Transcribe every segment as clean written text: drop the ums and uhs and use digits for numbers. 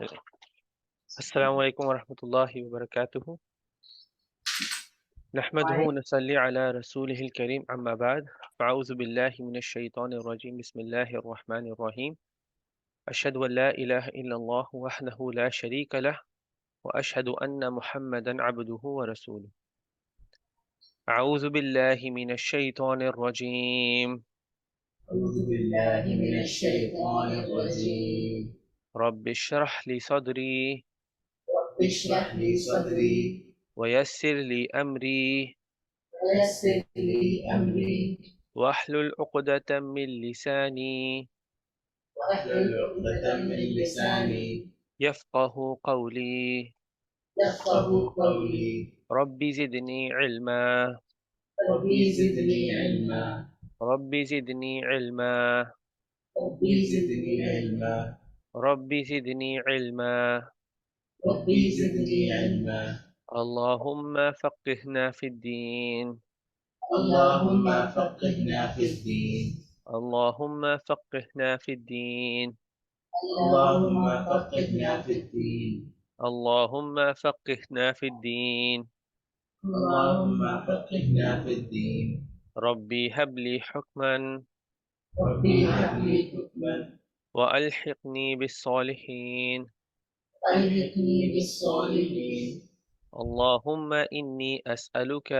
السلام علیکم ورحمۃ اللہ وبرکاتہ نحمده ونصلي على رسوله الكريم اما بعد فاعوذ بالله من الشيطان الرجيم بسم الله الرحمن الرحيم اشهد ان لا اله الا الله وحده لا شريك له واشهد ان محمدا عبده ورسوله اعوذ بالله من الشيطان الرجيم أعوذ بالله من الشيطان الرجيم. رب اشرح لي صدري رب اشرح لي صدري ويسر لي امري ويسر لي أمري واحلل عقدة من لساني واحلل عقدة من لساني يفقه قولي يفقه قولي. رب زدني علما ربي زدني علما. رب زدني علما ربي زدني علما. رب زدني علما ربي زدني علما. اللهم فقهنا في الدين اللهم فقهنا في الدين. اللهم فقهنا في الدين اللهم فقهنا في الدين. اللهم فقهنا في الدين اللهم فقهنا في الدين. ربي هب لي حكما ربي هب لي حكما وألحقني بالصالحين ألحقني بالصالحين. اللهم إني أسألك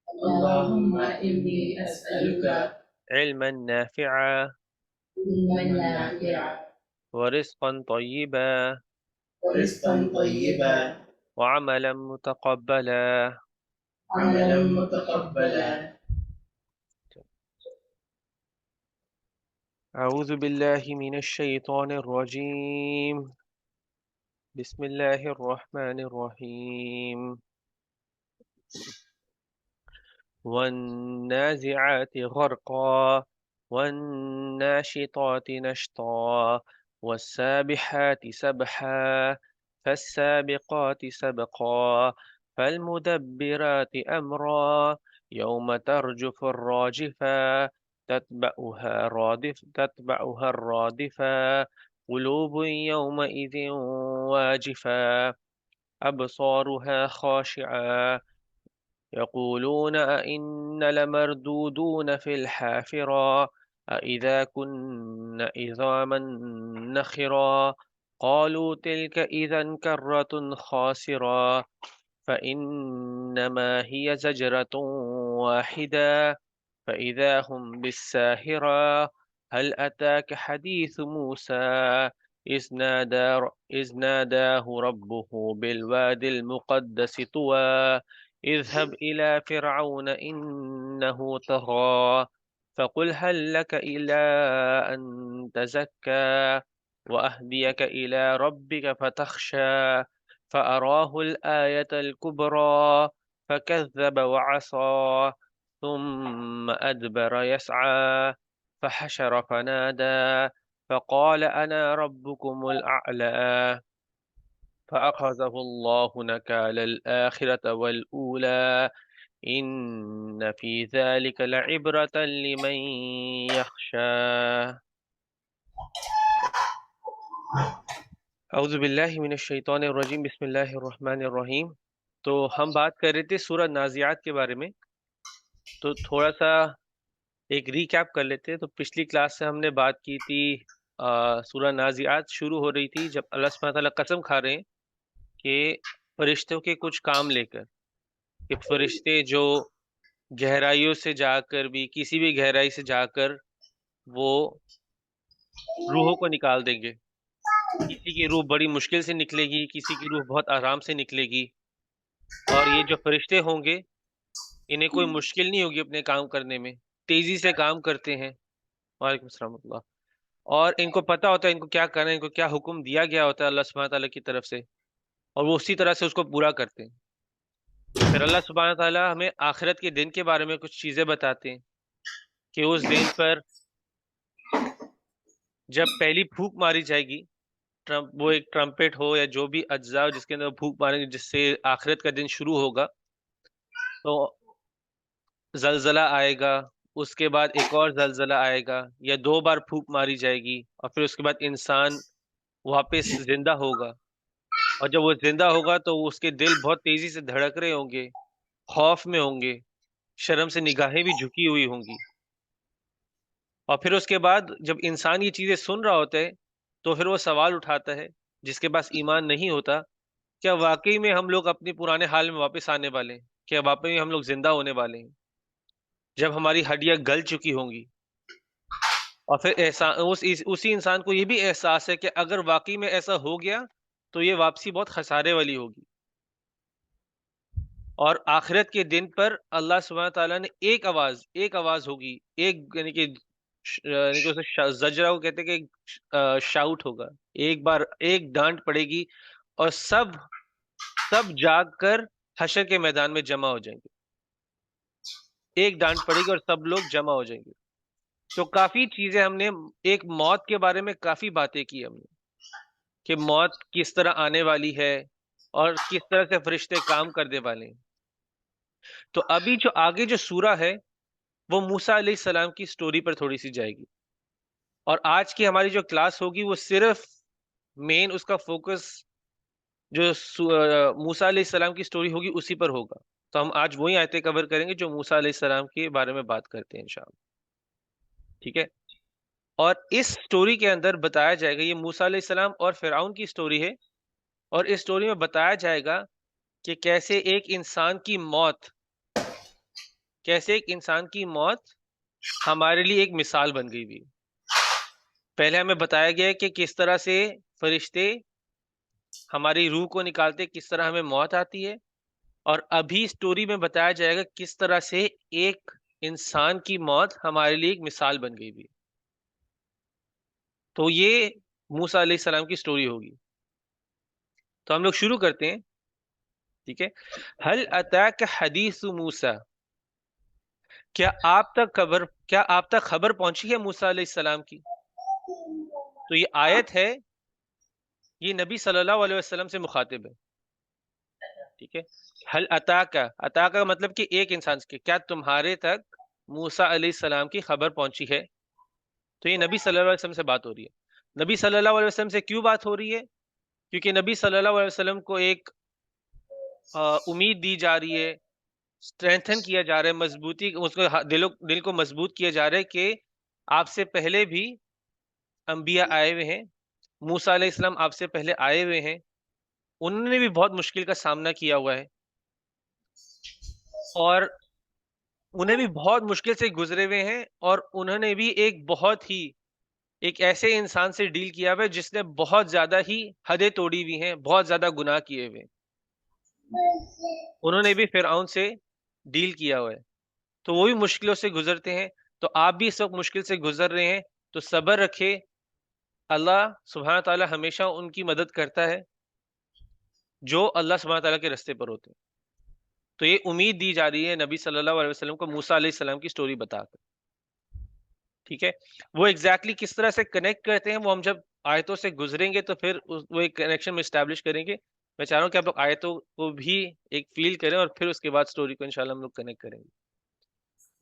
اللهم إني أسألك علما نافعا علما نافعا ورزقا طيبا ورزقا طيبا وعملا متقبلا عملا متقبلا. أعوذ بالله من الشيطان الرجيم بسم الله الرحمن الرحيم والنازعات غرقا والناشطات نشطا والسابحات سبحا فالسابقات سبقا فالمدبرات أمرا يوم ترجف الراجفة تتبعها الرادفة قلوب يومئذ واجفة أبصارها خاشعة يقولون أئنا لمردودون في الحافرة أئذا كنا عظاما نخرا قالوا تلك إذا كرة خاسرة فإنما هي زجرة واحدة فإذا هم بالساهرة هل أتاك حديث موسى إذ ناداه ربه بالوادي المقدس طوى اذهب إلى فرعون إنه طغى فقل هل لك إلى أن تزكى وأهديك إلى ربك فتخشى فأراه الآية الكبرى فكذب وعصى ثم أدبر يسعى فحشر فنادى فقال أنا ربكم الأعلى فأخذه الله نكال الآخرة والأولى إن في ذلك لعبرة لمن يخشى اعوذ باللہ من الشیطان الرجیم بسم اللہ الرحمن الرحیم۔ تو ہم بات کر رہے تھے سورہ نازعات کے بارے میں، تو تھوڑا سا ایک ریکیپ کر لیتے ہیں۔ تو پچھلی کلاس سے ہم نے بات کی تھی سورہ نازعات شروع ہو رہی تھی جب اللہ سبحانہ تعالیٰ قسم کھا رہے ہیں کہ فرشتوں کے کچھ کام لے کر، کہ فرشتے جو گہرائیوں سے جا کر بھی، کسی بھی گہرائی سے جا کر وہ روحوں کو نکال دیں گے۔ کسی کی روح بڑی مشکل سے نکلے گی، کسی کی روح بہت آرام سے نکلے گی، اور یہ جو فرشتے ہوں گے انہیں کوئی مشکل نہیں ہوگی اپنے کام کرنے میں، تیزی سے کام کرتے ہیں۔ وعلیکم السلام ورحمۃ اللہ۔ اور ان کو پتہ ہوتا ہے ان کو کیا کرنا ہے، ان کو کیا حکم دیا گیا ہوتا ہے اللہ سبحانہ تعالیٰ کی طرف سے، اور وہ اسی طرح سے اس کو پورا کرتے ہیں۔ پھر اللہ سبحانہ تعالیٰ ہمیں آخرت کے دن کے بارے میں کچھ چیزیں بتاتے ہیں کہ اس دن پر جب پہلی پھونک ماری جائے گی، وہ ایک ٹرمپٹ ہو یا جو بھی اجزاء ہو جس کے اندر پھونک ماریں گے جس سے آخرت کا دن شروع ہوگا، تو زلزلہ آئے گا، اس کے بعد ایک اور زلزلہ آئے گا، یا دو بار پھونک ماری جائے گی، اور پھر اس کے بعد انسان واپس زندہ ہوگا، اور جب وہ زندہ ہوگا تو اس کے دل بہت تیزی سے دھڑک رہے ہوں گے، خوف میں ہوں گے، شرم سے نگاہیں بھی جھکی ہوئی ہوں گی. اور پھر اس کے بعد جب انسان یہ چیزیں سن رہا ہوتا ہے تو پھر وہ سوال اٹھاتا ہے، جس کے پاس ایمان نہیں ہوتا، کیا واقعی میں ہم لوگ اپنے پرانے حال میں واپس آنے والے ہیں؟ کیا واقعی میں ہم لوگ زندہ ہونے والے ہیں جب ہماری ہڈیاں گل چکی ہوں گی؟ اور پھر اسی انسان کو یہ بھی احساس ہے کہ اگر واقعی میں ایسا ہو گیا تو یہ واپسی بہت خسارے والی ہوگی. اور آخرت کے دن پر اللہ سبحانہ تعالیٰ نے ایک آواز ہوگی، ایک یعنی کہ اسے زجرہ کو کہتے ہیں کہ شاؤٹ ہوگا، ایک بار ایک ڈانٹ پڑے گی اور سب جاگ کر حشر کے میدان میں جمع ہو جائیں گے. ایک ڈانٹ پڑے گی اور سب لوگ جمع ہو جائیں گے. تو کافی چیزیں ہم نے ایک موت کے بارے میں کافی باتیں کی ہم نے، کہ موت کس طرح آنے والی ہے اور کس طرح سے فرشتے کام کرنے والے ہیں. تو ابھی جو آگے جو سورہ ہے وہ موسیٰ علیہ السلام کی سٹوری پر تھوڑی سی جائے گی، اور آج کی ہماری جو کلاس ہوگی وہ صرف مین اس کا فوکس جو موسیٰ علیہ السلام کی سٹوری ہوگی اسی پر ہوگا. تو ہم آج وہی آیتیں کور کریں گے جو موسیٰ علیہ السلام کے بارے میں بات کرتے ہیں انشاءاللہ. ٹھیک ہے؟ اور اس سٹوری کے اندر بتایا جائے گا، یہ موسیٰ علیہ السلام اور فرعون کی سٹوری ہے، اور اس سٹوری میں بتایا جائے گا کہ کیسے ایک انسان کی موت ہمارے لیے ایک مثال بن گئی ہوئی. پہلے ہمیں بتایا گیا ہے کہ کس طرح سے فرشتے ہماری روح کو نکالتے، کس طرح ہمیں موت آتی ہے، اور ابھی سٹوری میں بتایا جائے گا کس طرح سے ایک انسان کی موت ہمارے لیے ایک مثال بن گئی ہوئی. تو یہ موسیٰ علیہ السلام کی سٹوری ہوگی. تو ہم لوگ شروع کرتے ہیں. ٹھیک ہے؟ هل اتاک حدیث موسیٰ، کیا آپ تک خبر پہنچی ہے موسیٰ علیہ السلام کی؟ تو یہ آیت ہے، یہ نبی صلی اللہ علیہ وسلم سے مخاطب ہے. ٹھیک ہے؟ حل عطا کا مطلب کہ ایک انسان کے، کیا تمہارے تک موسیٰ علیہ السلام کی خبر پہنچی ہے؟ تو یہ نبی صلی اللہ علیہ وسلم سے بات ہو رہی ہے. نبی صلی اللہ علیہ وسلم سے کیوں بات ہو رہی ہے؟ کیونکہ نبی صلی اللہ علیہ وسلم کو ایک امید دی جا رہی ہے، اسٹرینتھن کیا جا رہا ہے، مضبوطی اس کو دل کو مضبوط کیا جا رہا ہے کہ آپ سے پہلے بھی انبیاء آئے ہوئے ہیں، موسیٰ علیہ السلام آپ سے پہلے آئے ہوئے ہیں، انہوں نے بھی بہت مشکل کا سامنا کیا ہوا ہے، اور انہیں بھی بہت مشکل سے گزرے ہوئے ہیں، اور انہوں نے بھی ایک ایسے انسان سے ڈیل کیا ہوا ہے جس نے بہت زیادہ ہی حدیں توڑی ہوئی ہیں، بہت زیادہ گناہ کیے ہوئے. انہوں نے بھی فرعون سے ڈیل کیا ہوا ہے، تو وہ بھی مشکلوں سے گزرتے ہیں. تو آپ بھی اس وقت مشکل سے گزر رہے ہیں تو صبر رکھے، اللہ سبحانہ تعالیٰ ہمیشہ ان کی مدد کرتا ہے جو اللہ سبحانہ تعالیٰ کے راستے پر ہوتے ہیں. تو یہ امید دی جا رہی ہے نبی صلی اللہ علیہ وسلم کو موسیٰ علیہ السلام کی سٹوری بتا کر. ٹھیک ہے؟ وہ ایگزیکٹلی کس طرح سے کنیکٹ کرتے ہیں وہ ہم جب آیتوں سے گزریں گے تو پھر وہ ایک کنیکشن میں اسٹیبلش کریں گے. میں چاہ رہا ہوں کہ آپ لوگ آیتوں کو بھی ایک فیل کریں اور پھر اس کے بعد سٹوری کو انشاءاللہ ہم لوگ کنیکٹ کریں گے.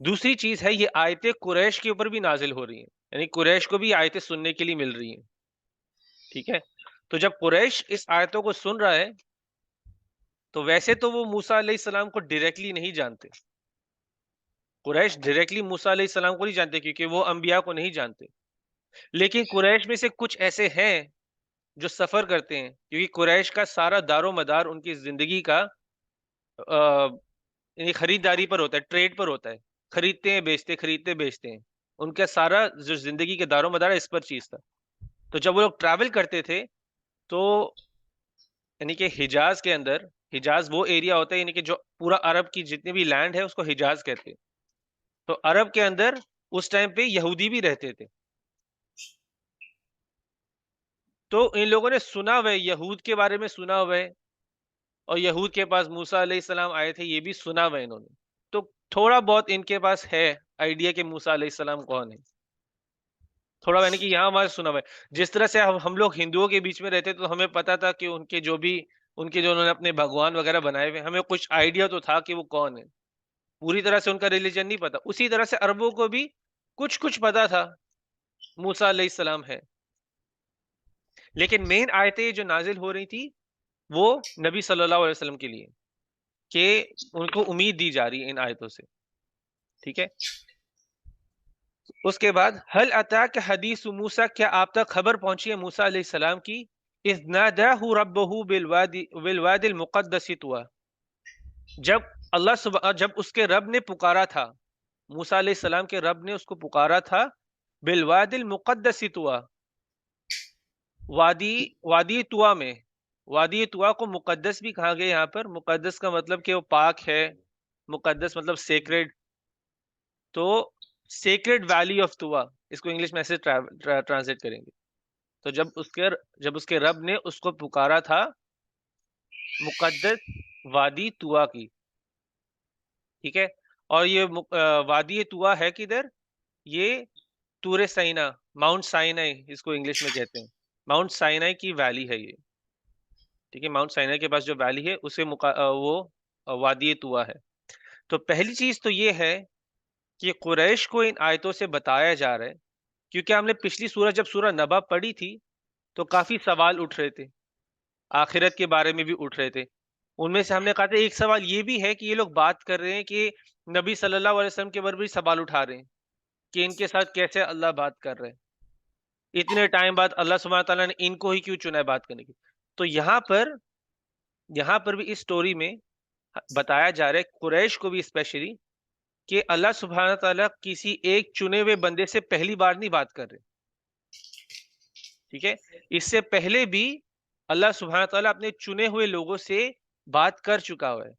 دوسری چیز ہے، یہ آیتیں قریش کے اوپر بھی نازل ہو رہی ہیں، یعنی قریش کو بھی آیتیں سننے کے لیے مل رہی ہیں. ٹھیک ہے؟ تو جب قریش اس آیتوں کو سن رہا ہے تو ویسے تو وہ موسیٰ علیہ السلام کو ڈائریکٹلی نہیں جانتے، قریش ڈائریکٹلی موسیٰ علیہ السلام کو نہیں جانتے کیونکہ وہ انبیاء کو نہیں جانتے، لیکن قریش میں سے کچھ ایسے ہیں جو سفر کرتے ہیں، کیونکہ قریش کا سارا دار و مدار ان کی زندگی کا یعنی خریداری پر ہوتا ہے، ٹریڈ پر ہوتا ہے، خریدتے ہیں بیچتے ہیں. ان کا سارا جو زندگی کے دار و مدار اس پر چیز تھا. تو جب وہ لوگ ٹریول کرتے تھے تو یعنی کہ حجاز وہ ایریا ہوتا ہے، یعنی کہ جو پورا عرب کی جتنی بھی لینڈ ہے اس کو حجاز کہتے ہیں. تو عرب کے اندر اس ٹائم پہ یہودی بھی رہتے تھے. تو ان لوگوں نے سنا ہوا ہے، یہود کے بارے میں سنا ہوا ہے، اور یہود کے پاس موسیٰ علیہ السلام آئے تھے، یہ بھی سنا ہوا ہے انہوں نے. تو تھوڑا بہت ان کے پاس ہے آئیڈیا کہ موسیٰ علیہ السلام کون ہے، تھوڑا یعنی کہ یہاں ہمارے سنا ہوا ہے. جس طرح سے ہم لوگ ہندوؤں کے بیچ میں رہتے تو ہمیں پتا تھا کہ ان کے جو انہوں نے اپنے بھگوان وغیرہ بنائے ہوئے، ہمیں کچھ آئیڈیا تو تھا کہ وہ کون ہے، پوری طرح سے ان کا ریلیجن نہیں پتا. اسی طرح سے عربوں کو بھی کچھ پتا تھا موسیٰ علیہ السلام ہے. لیکن مین آیتیں جو نازل ہو رہی تھی وہ نبی صلی اللہ علیہ وسلم کے لیے، کہ ان کو امید دی جا رہی ہے ان آیتوں سے. ٹھیک ہے. اس کے بعد حل اتاک حدیث موسیٰ، کیا آپ تک خبر پہنچی ہے موسیٰ علیہ السلام کی، اذ ناداہ ربہ بالوادی المقدس طویٰ، جب اس کے رب نے پکارا تھا، موسیٰ علیہ السلام کے رب نے اس کو پکارا تھا بالوادی المقدس طویٰ، وادی طویٰ میں. وادی طویٰ کو مقدس بھی کہا گیا یہاں پر. مقدس کا مطلب کہ وہ پاک ہے، مقدس مطلب سیکریڈ. تو سیکریڈ ویلی آف طویٰ، اس کو انگلش میں ایسے ٹرانسلیٹ کریں گے. تو جب اس کے رب نے اس کو پکارا تھا مقدس وادی طویٰ کی. ٹھیک ہے. اور یہ وادی طویٰ ہے کدھر؟ یہ طور سینا، ماؤنٹ سائنائی اس کو انگلش میں کہتے ہیں. ماؤنٹ سائنائی کی ویلی ہے یہ. ٹھیک ہے. ماؤنٹ سائنائی کے پاس جو ویلی ہے اسے وہ وادی طویٰ ہے. تو پہلی چیز تو یہ ہے کہ قریش کو ان آیتوں سے بتایا جا رہا ہے، کیونکہ ہم نے پچھلی سورہ جب سورہ نبا پڑھی تھی تو کافی سوال اٹھ رہے تھے، آخرت کے بارے میں بھی اٹھ رہے تھے. ان میں سے ہم نے کہا تھا ایک سوال یہ بھی ہے کہ یہ لوگ بات کر رہے ہیں کہ نبی صلی اللہ علیہ وسلم کے بارے میں بھی سوال اٹھا رہے ہیں کہ ان کے ساتھ کیسے اللہ بات کر رہے ہیں، اتنے ٹائم بعد اللہ سبحانہ تعالیٰ نے ان کو ہی کیوں چنا ہے بات کرنے کی. تو یہاں پر بھی اس سٹوری میں بتایا جا رہا ہے قریش کو بھی اسپیشلی کہ اللہ سبحانہ تعالیٰ کسی ایک چنے ہوئے بندے سے پہلی بار نہیں بات کر رہے. ٹھیک ہے. اس سے پہلے بھی اللہ سبحانہ تعالیٰ اپنے چنے ہوئے لوگوں سے بات کر چکا ہوا ہے،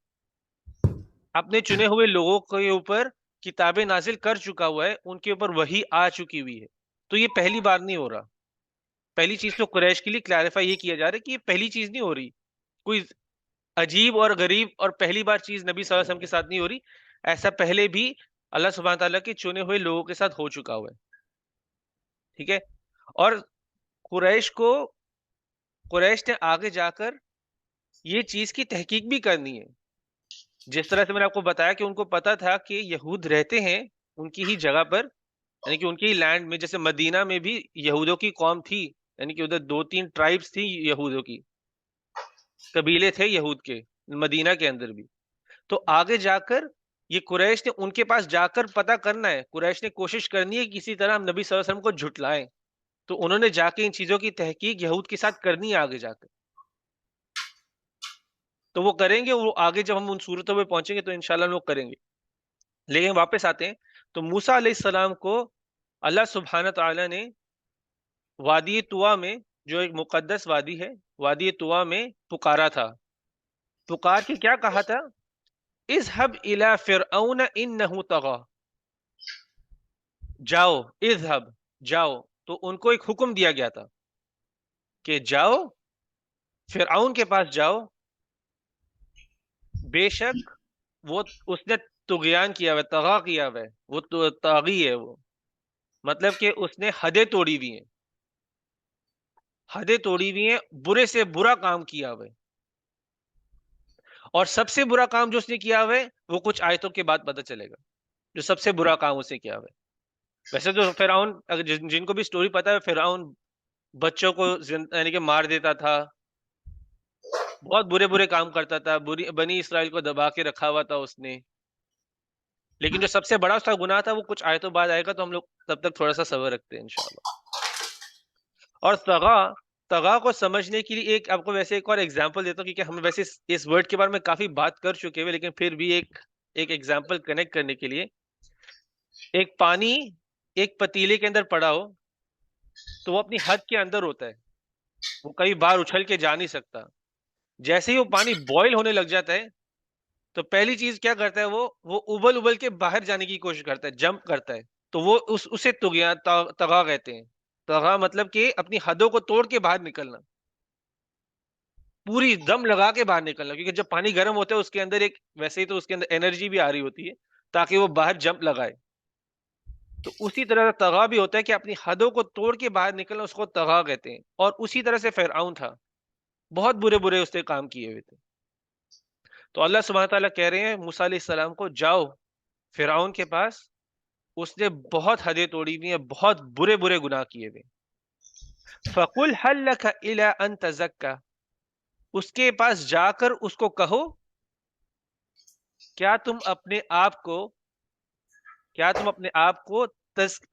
اپنے چنے ہوئے لوگوں کے اوپر کتابیں نازل کر چکا ہوا ہے، ان کے اوپر وحی آ چکی ہوئی ہے. تو یہ پہلی بار نہیں ہو رہا. پہلی چیز تو قریش کے لیے کلیریفائی یہ کیا جا رہا ہے کہ یہ پہلی چیز نہیں ہو رہی، کوئی عجیب اور غریب اور پہلی بار چیز نبی صلی اللہ علیہ وسلم کے ساتھ نہیں ہو رہی. ایسا پہلے بھی اللہ سبحانہ تعالیٰ کے چنے ہوئے لوگوں کے ساتھ ہو چکا ہوا ہے. ٹھیک ہے. اور قریش نے آگے جا کر یہ چیز کی تحقیق بھی کرنی ہے. جس طرح سے میں نے آپ کو بتایا کہ ان کو پتا تھا کہ یہود رہتے ہیں ان کی ہی جگہ پر، یعنی کہ ان کی ہی لینڈ میں. جیسے مدینہ میں بھی یہودوں کی قوم تھی، یعنی کہ ادھر 2-3 ٹرائبس تھی یہودوں کی، قبیلے تھے یہود کے مدینہ کے اندر بھی. تو آگے جا کر یہ قریش نے ان کے پاس جا کر پتہ کرنا ہے، قریش نے کوشش کرنی ہے کہ کسی طرح ہم نبی صلی اللہ علیہ وسلم کو جھٹلائیں. تو انہوں نے جا کے ان چیزوں کی تحقیق یہود کے ساتھ کرنی ہے آگے جا کر. تو وہ کریں گے، وہ آگے جب ہم ان صورتوں میں پہنچیں گے تو انشاءاللہ لوگ کریں گے. لیکن واپس آتے ہیں تو موسیٰ علیہ السلام کو اللہ سبحانہ تعالیٰ نے وادی طویٰ میں، جو ایک مقدس وادی ہے، وادی طویٰ میں پکارا تھا. پکار کے کیا کہا تھا؟ اذهب الى فرعون انه طغى، جاؤ، اذهب، جاؤ. تو ان کو ایک حکم دیا گیا تھا کہ جاؤ فرعون کے پاس جاؤ، بے شک وہ اس نے طغیان کیا ہوا ہے، طغا کیا ہوا ہے، وہ طاغی ہے. وہ مطلب کہ اس نے حدیں توڑی ہوئی ہیں، حدیں توڑی ہوئی ہیں، برے سے برا کام کیا ہوا ہے. اور سب سے برا کام جو اس نے کیا ہوا ہے وہ کچھ آیتوں کے بعد پتہ چلے گا جو سب سے برا کام اس نے کیا ہوا ہے. ویسے تو فرعون، جن کو بھی سٹوری پتا ہے، فرعون بچوں کو یعنی کہ مار دیتا تھا، بہت برے برے کام کرتا تھا، بنی اسرائیل کو دبا کے رکھا ہوا تھا اس نے. لیکن جو سب سے بڑا اس کا گناہ تھا وہ کچھ آیتوں بعد آئے گا، تو ہم لوگ تب تک تھوڑا سا صبر رکھتے ہیں انشاءاللہ. اور طغا کو سمجھنے کے لیے آپ کو ویسے ایک اور ایگزامپل دیتا ہوں، کیونکہ ہم ویسے اس ورڈ کے بارے میں کافی بات کر چکے ہوئے، لیکن پھر بھی ایک ایگزامپل کنیکٹ کرنے کے لیے. ایک پانی ایک پتیلے کے اندر پڑا ہو تو وہ اپنی حد کے اندر ہوتا ہے، وہ کئی بار اچھل کے جا نہیں سکتا. جیسے ہی وہ پانی بوائل ہونے لگ جاتا ہے تو پہلی چیز کیا کرتا ہے، وہ ابل کے باہر جانے کی کوشش کرتا ہے، جمپ کرتا ہے. تو وہ اسے طغا کہتے ہیں. طغا مطلب کہ اپنی حدوں کو توڑ کے باہر نکلنا، پوری دم لگا کے باہر نکلنا. کیونکہ جب پانی گرم ہوتا ہے اس کے اندر ویسے ہی تو اس کے اندر انرجی بھی آ رہی ہوتی ہے تاکہ وہ باہر جمپ لگائے. تو اسی طرح طغا بھی ہوتا ہے کہ اپنی حدوں کو توڑ کے باہر نکلنا، اس کو طغا کہتے ہیں. اور اسی طرح سے فرعون تھا، بہت برے اس نے کام کیے ہوئے تھے. تو اللہ سبحانہ تعالیٰ کہہ رہے ہیں موسیٰ علیہ السلام کو، جاؤ فرعون کے پاس، اس نے بہت حدیں توڑی ہوئی ہیں، بہت برے گناہ کیے ہوئے. فَقُلْ هَلْ لَكَ إِلَىٰ أَن تَزَكَّىٰ، اس کے پاس جا کر اس کو کہو کیا تم اپنے آپ کو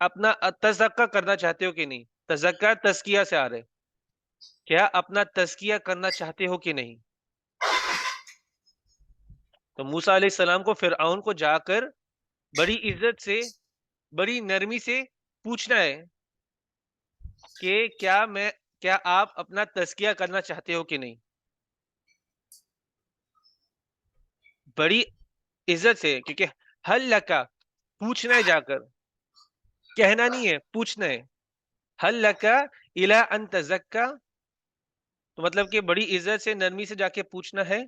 اپنا تزکیہ کرنا چاہتے ہو کہ نہیں؟ تزکیہ تزکیہ سے آ رہے، کیا اپنا تزکیہ کرنا چاہتے ہو کہ نہیں؟ تو موسیٰ علیہ السلام کو فرعون کو جا کر بڑی عزت سے بڑی نرمی سے پوچھنا ہے کہ کیا آپ اپنا تزکیہ کرنا چاہتے ہو کہ نہیں؟ بڑی عزت سے، کیونکہ حل لکا پوچھنا ہے، جا کر کہنا نہیں ہے، پوچھنا ہے. حل لکا الی ان تزکا، تو مطلب کہ بڑی عزت سے نرمی سے جا کے پوچھنا ہے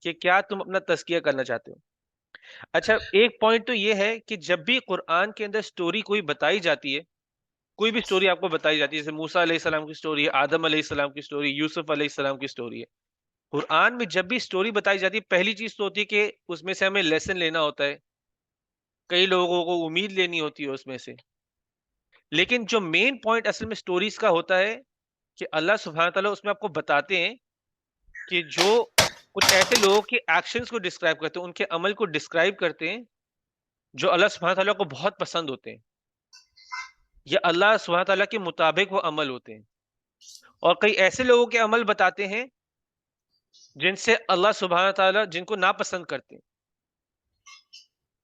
کہ کیا تم اپنا تزکیہ کرنا چاہتے ہو. اچھا، ایک پوائنٹ تو یہ ہے کہ جب بھی قرآن کے اندر سٹوری کوئی بتائی جاتی ہے، کوئی بھی سٹوری آپ کو بتائی جاتی ہے، جیسے موسیٰ علیہ السلام کی سٹوری ہے، آدم علیہ السلام کی سٹوری، یوسف علیہ السلام کی سٹوری ہے، قرآن میں جب بھی سٹوری بتائی جاتی ہے، پہلی چیز تو ہوتی ہے کہ اس میں سے ہمیں لیسن لینا ہوتا ہے، کئی لوگوں کو امید لینی ہوتی ہے اس میں سے. لیکن جو مین پوائنٹ اصل میں سٹوریز کا ہوتا ہے کہ اللہ سبحانہ تعالیٰ اس میں آپ کو بتاتے ہیں کہ جو کچھ ایسے لوگوں کے ایکشنز کو ڈسکرائب کرتے ہیں، ان کے عمل کو ڈسکرائب کرتے ہیں جو اللہ سبحانہ تعالیٰ کو بہت پسند ہوتے ہیں، یا اللہ سبحانہ تعالیٰ کے مطابق وہ عمل ہوتے ہیں. اور کئی ایسے لوگوں کے عمل بتاتے ہیں جن سے اللہ سبحانہ تعالیٰ جن کو ناپسند کرتے ہیں.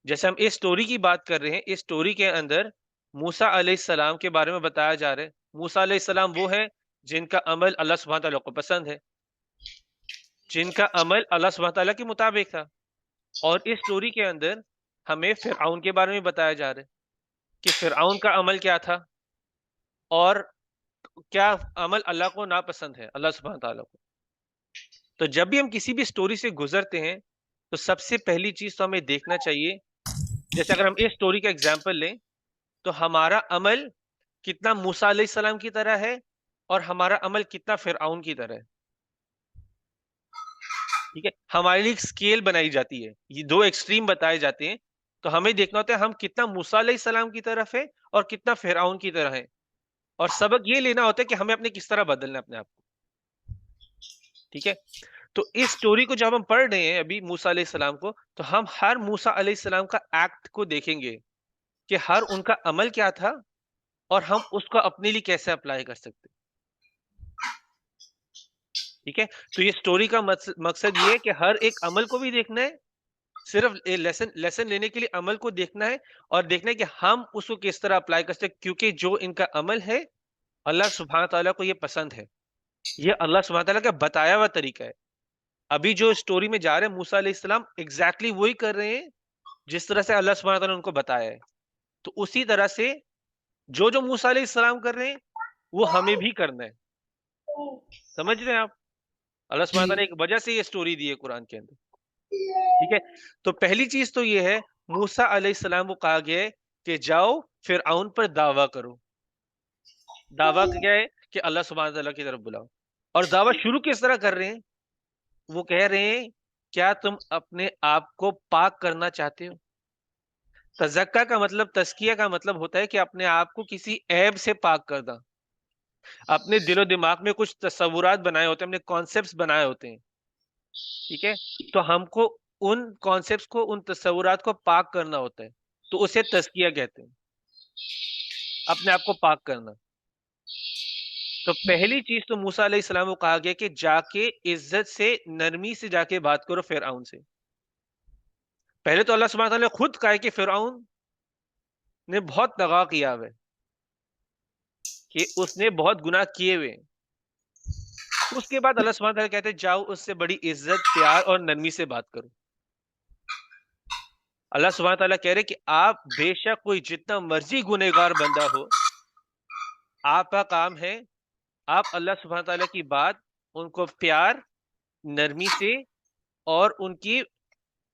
جیسے ہم اس سٹوری کی بات کر رہے ہیں، اس سٹوری کے اندر موسیٰ علیہ السلام کے بارے میں بتایا جا رہا ہے. موسیٰ علیہ السلام وہ ہیں جن کا عمل اللہ سبحانہ تعالیٰ کو پسند ہے، جن کا عمل اللہ سبحانہ تعالیٰ کے مطابق تھا. اور اس سٹوری کے اندر ہمیں فرعون کے بارے میں بتایا جا رہا ہے کہ فرعون کا عمل کیا تھا اور کیا عمل اللہ کو ناپسند ہے، اللہ سبحانہ تعالیٰ کو. تو جب بھی ہم کسی بھی سٹوری سے گزرتے ہیں تو سب سے پہلی چیز تو ہمیں دیکھنا چاہیے، جیسے اگر ہم اس سٹوری کا ایگزامپل لیں تو ہمارا عمل کتنا موسیٰ علیہ السلام کی طرح ہے اور ہمارا عمل کتنا فرعون کی طرح ہے. ٹھیک ہے، ہمارے لیے ایک اسکیل بنائی جاتی ہے، یہ دو ایکسٹریم بتائے جاتے ہیں، تو ہمیں دیکھنا ہوتا ہے ہم کتنا موسیٰ علیہ السلام کی طرف ہے اور کتنا فرعون کی طرح ہے، اور سبق یہ لینا ہوتا ہے کہ ہمیں اپنے کس طرح بدلنا ہے اپنے آپ کو. ٹھیک ہے، تو اس سٹوری کو جب ہم پڑھ رہے ہیں ابھی موسیٰ علیہ السلام کو، تو ہم ہر موسیٰ علیہ السلام کا ایکٹ کو دیکھیں گے کہ ہر ان کا عمل کیا تھا اور ہم اس کو اپنے لیے کیسے اپلائی کر سکتے. ٹھیک ہے، تو یہ سٹوری کا مقصد یہ ہے کہ ہر ایک عمل کو بھی دیکھنا ہے، صرف لیسن لینے کے لیے عمل کو دیکھنا ہے اور دیکھنا ہے کہ ہم اس کو کس طرح اپلائی کر سکتے، کیونکہ جو ان کا عمل ہے اللہ سبحانہ تعالیٰ کو یہ پسند ہے، یہ اللہ سبحانہ تعالیٰ کا بتایا ہوا طریقہ ہے. ابھی جو سٹوری میں جا رہے ہیں موسیٰ علیہ السلام ایگزیکٹلی وہی کر رہے ہیں جس طرح سے اللہ سبحانہ تعالیٰ نے ان کو بتایا ہے. تو اسی طرح سے جو موسیٰ علیہ السلام کر رہے ہیں وہ ہمیں بھی کرنا ہے. سمجھ رہے ہیں آپ؟ اللہ سبحانہ تعالیٰ نے ایک وجہ سے یہ سٹوری دی ہے قرآن کے اندر. ٹھیک ہے، تو پہلی چیز تو یہ ہے موسیٰ علیہ السلام کو کہا گیا ہے کہ جاؤ فرعون پر دعویٰ کرو. دعویٰ کیا ہے کہ اللہ سبحانہ تعالیٰ کی طرف بلاؤ. اور دعویٰ شروع کس طرح کر رہے ہیں؟ وہ کہہ رہے ہیں کیا تم اپنے آپ کو پاک کرنا چاہتے ہو؟ تزکیہ کا مطلب، تزکیہ کا مطلب ہوتا ہے کہ اپنے آپ کو کسی عیب سے پاک کرنا. اپنے دل و دماغ میں کچھ تصورات بنائے ہوتے ہیں، ہم نے کانسیپٹس بنائے ہوتے ہیں. ٹھیک ہے، تو ہم کو ان کانسیپٹس کو، ان تصورات کو پاک کرنا ہوتا ہے، تو اسے تزکیہ کہتے ہیں، اپنے آپ کو پاک کرنا. تو پہلی چیز تو موسیٰ علیہ السلام کو کہا گیا کہ جا کے عزت سے نرمی سے جا کے بات کرو فرعون سے. پہلے تو اللہ سبحانہ تعالیٰ نے خود کہا کہ فرعون نے بہت طغا کیا ہے، کہ اس نے بہت گناہ کیے ہوئے. اس کے بعد اللہ سبحانہ تعالیٰ کہتے ہیں جاؤ اس سے بڑی عزت، پیار اور نرمی سے بات کرو. اللہ سبحانہ تعالیٰ کہہ رہے کہ آپ بے شک کوئی جتنا مرضی گنہگار بندہ ہو، آپ کا کام ہے آپ اللہ سبحانہ تعالیٰ کی بات ان کو پیار، نرمی سے اور ان کی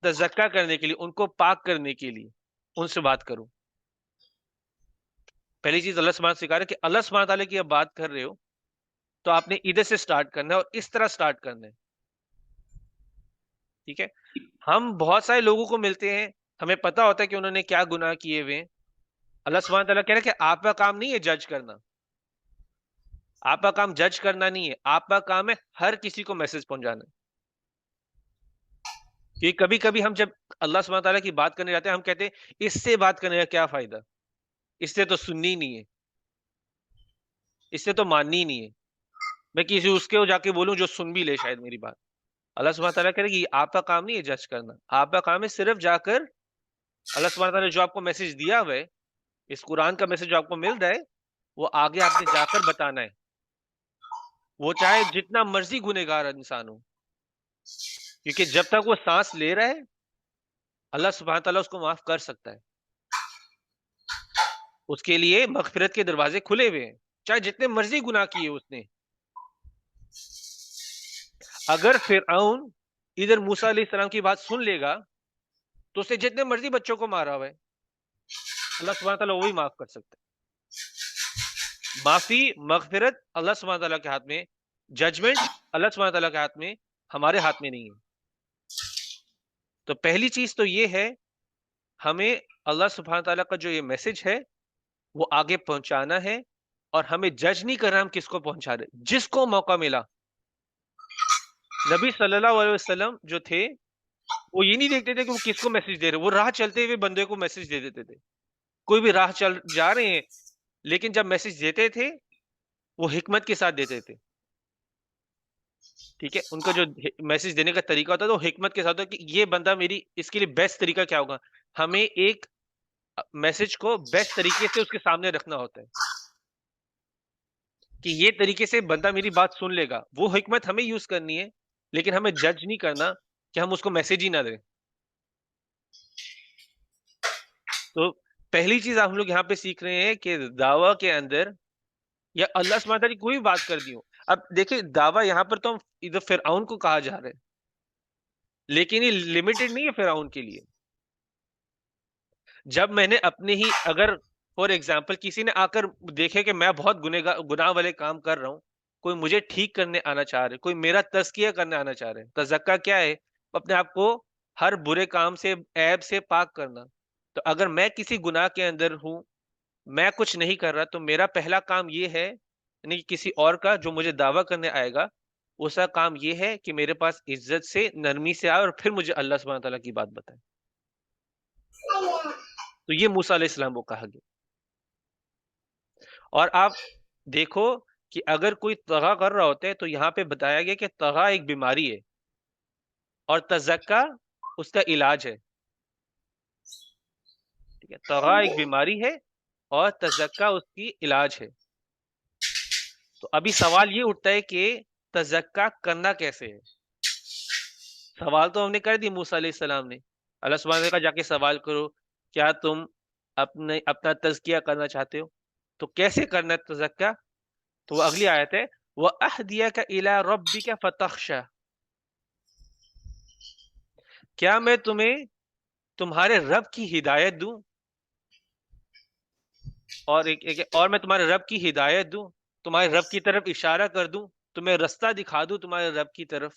تزکیہ کرنے کے لیے، ان کو پاک کرنے کے لیے ان سے بات کرو. پہلی چیز اللہ سبحانہ سکھا رہا ہے کہ اللہ سبحانہ تعالیٰ کی اب بات کر رہے ہو تو آپ نے ادھر سے سٹارٹ کرنا ہے اور اس طرح سٹارٹ کرنا ہے. ٹھیک ہے، ہم بہت سارے لوگوں کو ملتے ہیں، ہمیں پتا ہوتا ہے کہ انہوں نے کیا گناہ کیے ہوئے ہیں. اللہ سبحانہ تعالیٰ کہہ رہا ہے کہ آپ کا کام نہیں ہے جج کرنا، آپ کا کام جج کرنا نہیں ہے، آپ کا کام ہے ہر کسی کو میسج پہنچانا. کہ کبھی کبھی ہم جب اللہ سبحانہ تعالیٰ کی بات کرنے جاتے ہیں، ہم کہتے ہیں اس سے بات کرنے کا کیا فائدہ، اس سے تو سننی ہی نہیں ہے، اس سے تو ماننی ہی نہیں ہے، میں کسی اس کے جا کے بولوں جو سن بھی لے شاید میری بات. اللہ سبحانہ تعالیٰ کہہ رہے کہ یہ آپ کا کام نہیں ہے جج کرنا، آپ کا کام ہے صرف جا کر اللہ سبحانہ تعالیٰ نے جو آپ کو میسج دیا ہوا ہے، اس قرآن کا میسج جو آپ کو مل رہا ہے، وہ آگے آپ نے جا کر بتانا ہے. وہ چاہے جتنا مرضی گنہگار انسان ہو، کیونکہ جب تک وہ سانس لے رہا ہے اللہ سبحانہ تعالیٰ اس کو معاف کر سکتا ہے. اس کے لیے مغفرت کے دروازے کھلے ہوئے ہیں، چاہے جتنے مرضی گناہ کیے اس نے. اگر فرعون ادھر موسیٰ علیہ السلام کی بات سن لے گا تو اسے جتنے مرضی بچوں کو مارا ہوا ہے اللہ سبحانہ تعالیٰ وہ بھی معاف کر سکتا ہے. معافی مغفرت اللہ سبحانہ تعالیٰ کے ہاتھ میں، ججمنٹ اللہ سبحانہ تعالیٰ کے ہاتھ میں، ہمارے ہاتھ میں نہیں ہے. تو پہلی چیز تو یہ ہے، ہمیں اللہ سبحانہ تعالیٰ کا جو یہ میسج ہے وہ آگے پہنچانا ہے، اور ہمیں جج نہیں کرنا ہم کس کو پہنچا رہے. جس کو موقع ملا، نبی صلی اللہ علیہ وسلم جو تھے وہ یہ نہیں دیکھتے تھے کہ وہ کس کو میسج دے رہے، وہ راہ چلتے ہوئے بندے کو میسج دے دیتے تھے. کوئی بھی راہ چل جا رہے ہیں، لیکن جب میسج دیتے تھے وہ حکمت کے ساتھ دیتے تھے. ٹھیک ہے، ان کا جو میسج دینے کا طریقہ ہوتا ہے تو حکمت کے ساتھ ہوتا ہے کہ یہ بندہ میری اس کے لیے بیسٹ طریقہ کیا ہوگا. ہمیں ایک میسج کو بیسٹ طریقے سے اس کے سامنے رکھنا ہوتا ہے کہ یہ طریقے سے بندہ میری بات سن لے گا. وہ حکمت ہمیں یوز کرنی ہے، لیکن ہمیں جج نہیں کرنا کہ ہم اس کو میسج ہی نہ دیں. تو پہلی چیز ہم لوگ یہاں پہ سیکھ رہے ہیں کہ دعویٰ کے اندر یا اللہ سبحانہ تعالیٰ کی کوئی بھی بات کر دی ہو. اب دیکھیں دعویٰ یہاں پر تو ہم ادھر فرعون کو کہا جا رہا ہے، لیکن یہ لمیٹڈ نہیں ہے فرعون کے لیے. جب میں نے اپنے ہی اگر فور ایگزامپل کسی نے آ کر دیکھے کہ میں بہت گناہ والے کام کر رہا ہوں، کوئی مجھے ٹھیک کرنے آنا چاہ رہے، کوئی میرا تزکیہ کرنے آنا چاہ رہے. تزکیہ کیا ہے؟ اپنے آپ کو ہر برے کام سے، عیب سے پاک کرنا. تو اگر میں کسی گناہ کے اندر ہوں، میں کچھ نہیں کر رہا، تو میرا پہلا کام یہ ہے، یعنی کسی اور کا جو مجھے دعویٰ کرنے آئے گا اس کا کام یہ ہے کہ میرے پاس عزت سے، نرمی سے آئے اور پھر مجھے اللہ سبحانہ تعالیٰ کی بات بتائے. تو یہ موسیٰ علیہ السلام کو کہا گیا. اور آپ دیکھو کہ اگر کوئی طغہ کر رہا ہوتا ہے تو یہاں پہ بتایا گیا کہ طغہ ایک بیماری ہے اور تزکیٰ اس کا علاج ہے. ٹھیک ہے، طغہ ایک بیماری ہے اور تزکیٰ اس کی علاج ہے. تو ابھی سوال یہ اٹھتا ہے کہ تزکیٰ کرنا کیسے ہے. سوال تو ہم نے کر دی موسیٰ علیہ السلام نے، اللہ سبحانہ نے کہا جا کے سوال کرو کیا تم اپنا تزکیہ کرنا چاہتے ہو، تو کیسے کرنا ہے تزکیہ. تو وہ اگلی آیت ہے وَأَهْدِيَكَ إِلَىٰ رَبِّكَ فَتَخْشَىٰ، کیا میں تمہیں تمہارے رب کی ہدایت دوں، اور میں تمہارے رب کی ہدایت دوں، تمہارے رب کی طرف اشارہ کر دوں، تمہیں رستہ دکھا دوں تمہارے رب کی طرف.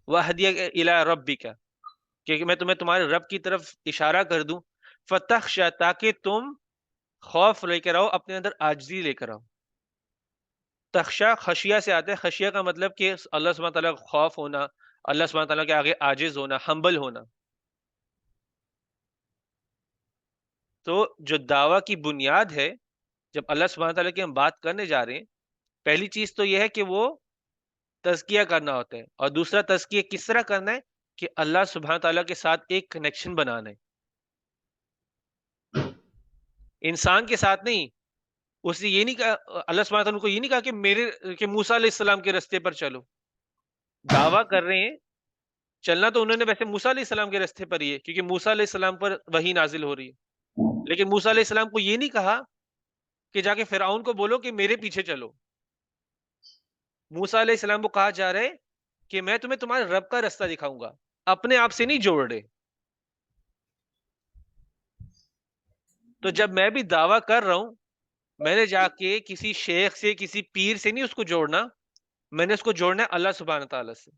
وَأَهْدِيَكَ إِلَىٰ رَبِّكَ، کہ میں تمہیں تمہارے رب کی طرف اشارہ کر دوں. فَتَخْشَىٰ، تاکہ تم خوف لے کر آؤ، اپنے اندر عاجزی لے کر آؤ. تخشا خشیہ سے آتا ہے، خشیہ کا مطلب کہ اللہ سبحانہ تعالیٰ کا خوف ہونا، اللہ سبحانہ تعالیٰ کے آگے عاجز ہونا، ہمبل ہونا. تو جو دعویٰ کی بنیاد ہے، جب اللہ سبحانہ تعالیٰ کی ہم بات کرنے جا رہے ہیں، پہلی چیز تو یہ ہے کہ وہ تزکیہ کرنا ہوتا ہے، اور دوسرا تزکیہ کس طرح کرنا ہے کہ اللہ سبحانہ تعالیٰ کے ساتھ ایک کنیکشن بنانا ہے، انسان کے ساتھ نہیں. اس نے یہ نہیں کہا، اللہ سبحانہ تعالیٰ کو یہ نہیں کہا کہ موسیٰ علیہ السلام کے رستے پر چلو. دعویٰ کر رہے ہیں، چلنا تو انہوں نے ویسے موسیٰ علیہ السلام کے رستے پر ہی ہے، کیونکہ موسیٰ علیہ السلام پر وحی نازل ہو رہی ہے. لیکن موسیٰ علیہ السلام کو یہ نہیں کہا کہ جا کے فرعون کو بولو کہ میرے پیچھے چلو. موسیٰ علیہ السلام کو کہا جا رہا ہے کہ میں تمہیں تمہارے رب کا رستہ دکھاؤں گا، اپنے آپ سے نہیں جوڑ رہے. تو جب میں بھی دعویٰ کر رہا ہوں، میں نے جا کے کسی شیخ سے، کسی پیر سے نہیں اس کو جوڑنا، میں نے اس کو جوڑنا ہے اللہ سبحانہ تعالیٰ سے.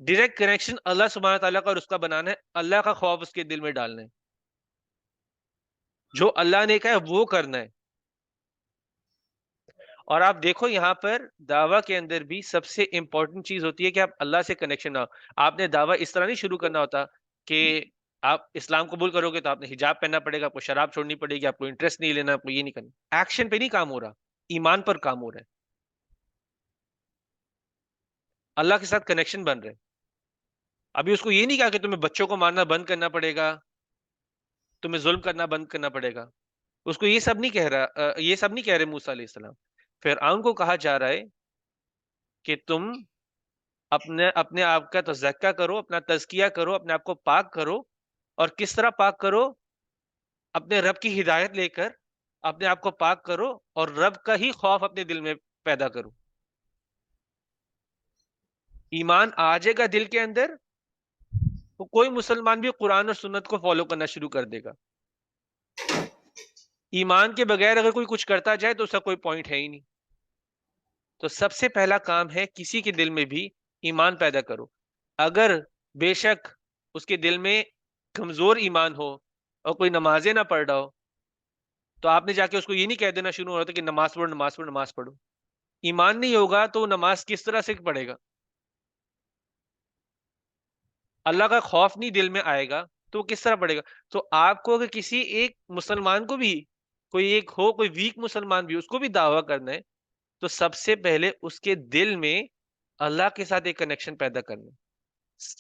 ڈائریکٹ کنیکشن اللہ سبحانہ تعالیٰ کا اور اس کا بنانا ہے، اللہ کا خوف اس کے دل میں ڈالنا ہے، جو اللہ نے کہا ہے وہ کرنا ہے. اور آپ دیکھو یہاں پر دعویٰ کے اندر بھی سب سے امپورٹنٹ چیز ہوتی ہے کہ آپ اللہ سے کنیکشن نہ ہو. آپ نے دعویٰ اس طرح نہیں شروع کرنا ہوتا کہ آپ اسلام قبول کرو گے تو آپ نے حجاب پہننا پڑے گا، آپ کو شراب چھوڑنی پڑے گی، آپ کو انٹرسٹ نہیں لینا، آپ کو یہ نہیں کرنا. ایکشن پہ نہیں کام ہو رہا، ایمان پر کام ہو رہا ہے، اللہ کے ساتھ کنیکشن بن رہے. ابھی اس کو یہ نہیں کہا کہ تمہیں بچوں کو مارنا بند کرنا پڑے گا، تمہیں ظلم کرنا بند کرنا پڑے گا. اس کو یہ سب نہیں کہہ رہا، یہ سب نہیں کہہ رہے موسیٰ علیہ السلام. فرعون کو کہا جا رہا ہے کہ تم اپنے اپنے آپ کا تزکیہ کرو، اپنا تزکیہ کرو، اپنے آپ کو پاک کرو. اور کس طرح پاک کرو؟ اپنے رب کی ہدایت لے کر اپنے آپ کو پاک کرو اور رب کا ہی خوف اپنے دل میں پیدا کرو. ایمان آ جائے گا دل کے اندر تو کوئی مسلمان بھی قرآن اور سنت کو فالو کرنا شروع کر دے گا. ایمان کے بغیر اگر کوئی کچھ کرتا جائے تو اس کا کوئی پوائنٹ ہے ہی نہیں. تو سب سے پہلا کام ہے کسی کے دل میں بھی ایمان پیدا کرو. اگر بے شک اس کے دل میں کمزور ایمان ہو اور کوئی نمازیں نہ پڑھ رہا ہو تو آپ نے جا کے اس کو یہ نہیں کہہ دینا شروع ہو رہا تھا کہ نماز پڑھو نماز پڑھو نماز پڑھو. ایمان نہیں ہوگا تو نماز کس طرح سے پڑھے گا؟ اللہ کا خوف نہیں دل میں آئے گا تو وہ کس طرح پڑھے گا؟ تو آپ کو اگر کسی ایک مسلمان کو بھی کوئی ایک ہو، کوئی ویک مسلمان بھی، اس کو بھی دعویٰ کرنا ہے تو سب سے پہلے اس کے دل میں اللہ کے ساتھ ایک کنیکشن پیدا کرنا ہے،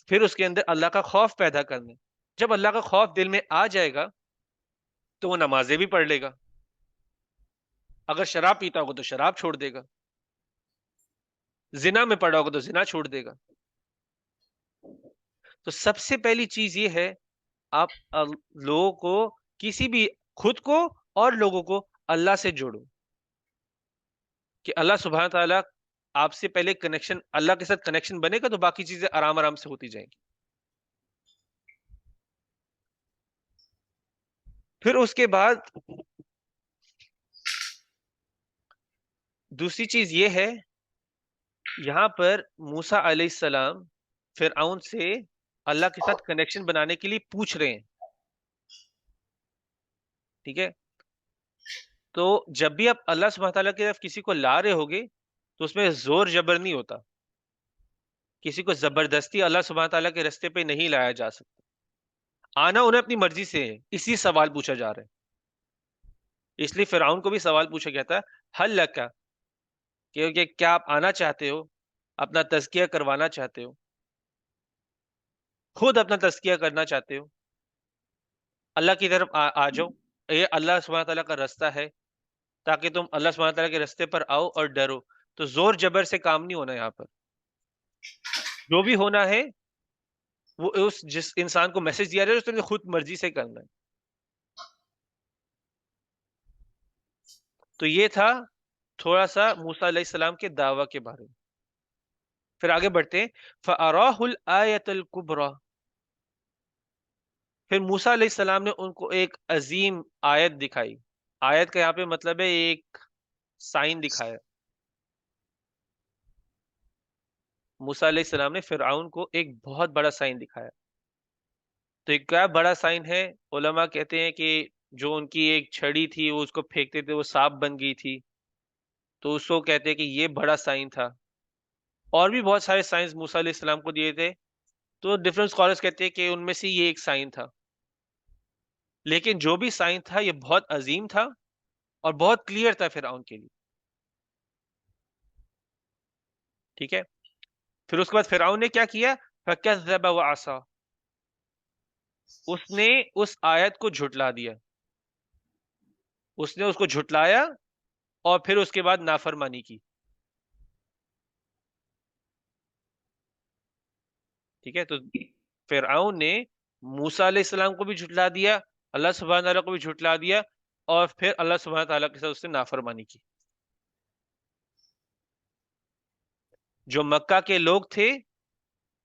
پھر اس کے اندر اللہ کا خوف پیدا کرنا ہے. جب اللہ کا خوف دل میں آ جائے گا تو وہ نمازیں بھی پڑھ لے گا. اگر شراب پیتا ہوگا تو شراب چھوڑ دے گا، زنا میں پڑا ہوگا تو زنا چھوڑ دے گا. تو سب سے پہلی چیز یہ ہے آپ لوگوں کو، کسی بھی، خود کو اور لوگوں کو اللہ سے جوڑو کہ اللہ سبحانہ تعالیٰ آپ سے پہلے کنیکشن، اللہ کے ساتھ کنیکشن بنے گا تو باقی چیزیں آرام آرام سے ہوتی جائیں گی. پھر اس کے بعد دوسری چیز یہ ہے، یہاں پر موسیٰ علیہ السلام فرعون سے اللہ کے ساتھ کنیکشن بنانے کے لیے پوچھ رہے ہیں. ٹھیک ہے، تو جب بھی آپ اللہ سبحانہ تعالیٰ کی طرف کسی کو لا رہے ہوگے تو اس میں زور جبر نہیں ہوتا. کسی کو زبردستی اللہ سبحانہ تعالیٰ کے رستے پہ نہیں لایا جا سکتا. آنا انہیں اپنی مرضی سے ہے، اسی سوال پوچھا جا رہا ہے. اس لیے فرعون کو بھی سوال پوچھا گیا تھا، حل لکا، کہ کیا آپ آنا چاہتے ہو، اپنا تزکیہ کروانا چاہتے ہو، خود اپنا تزکیہ کرنا چاہتے ہو، اللہ کی طرف آ جاؤ. یہ اللہ سبحانہ تعالیٰ کا رستہ ہے تاکہ تم اللہ سبحانہ تعالیٰ کے رستے پر آؤ اور ڈرو. تو زور جبر سے کام نہیں ہونا. یہاں پر جو بھی ہونا ہے وہ اس جس انسان کو میسج دیا جائے اس نے خود مرضی سے کرنا ہے. تو یہ تھا تھوڑا سا موسیٰ علیہ السلام کے دعویٰ کے بارے میں. پھر آگے بڑھتے ہیں. فَأَرَاهُ الْآيَةَ الْكُبْرَى، پھر موسیٰ علیہ السلام نے ان کو ایک عظیم آیت دکھائی. آیت کا یہاں پہ مطلب ہے ایک سائن دکھایا. موسیٰ علیہ السلام نے فرعون کو ایک بہت بڑا سائن دکھایا. تو ایک کیا بڑا سائن ہے؟ علماء کہتے ہیں کہ جو ان کی ایک چھڑی تھی وہ اس کو پھینکتے تھے وہ سانپ بن گئی تھی، تو اس کو کہتے ہیں کہ یہ بڑا سائن تھا. اور بھی بہت سارے سائنس موسیٰ علیہ السلام کو دیے تھے، تو ڈفرنٹ اسکالرس کہتے ہیں کہ ان میں سے یہ ایک سائن تھا. لیکن جو بھی سائن تھا یہ بہت عظیم تھا اور بہت کلیئر تھا فرعون کے لیے. ٹھیک ہے، پھر اس کے بعد فرعون نے کیا کیا؟ فَكَذَّبَ وَعَصَىٰ، اس نے اس آیت کو جھٹلا دیا، اس نے اس کو جھٹلایا اور پھر اس کے بعد نافرمانی کی. ٹھیک ہے، تو فرعون نے موسیٰ علیہ السلام کو بھی جھٹلا دیا، اللہ سبحانہ تعالیٰ کو بھی جھٹلا دیا، اور پھر اللہ سبحانہ تعالیٰ کے ساتھ اس نے نافرمانی کی. جو مکہ کے لوگ تھے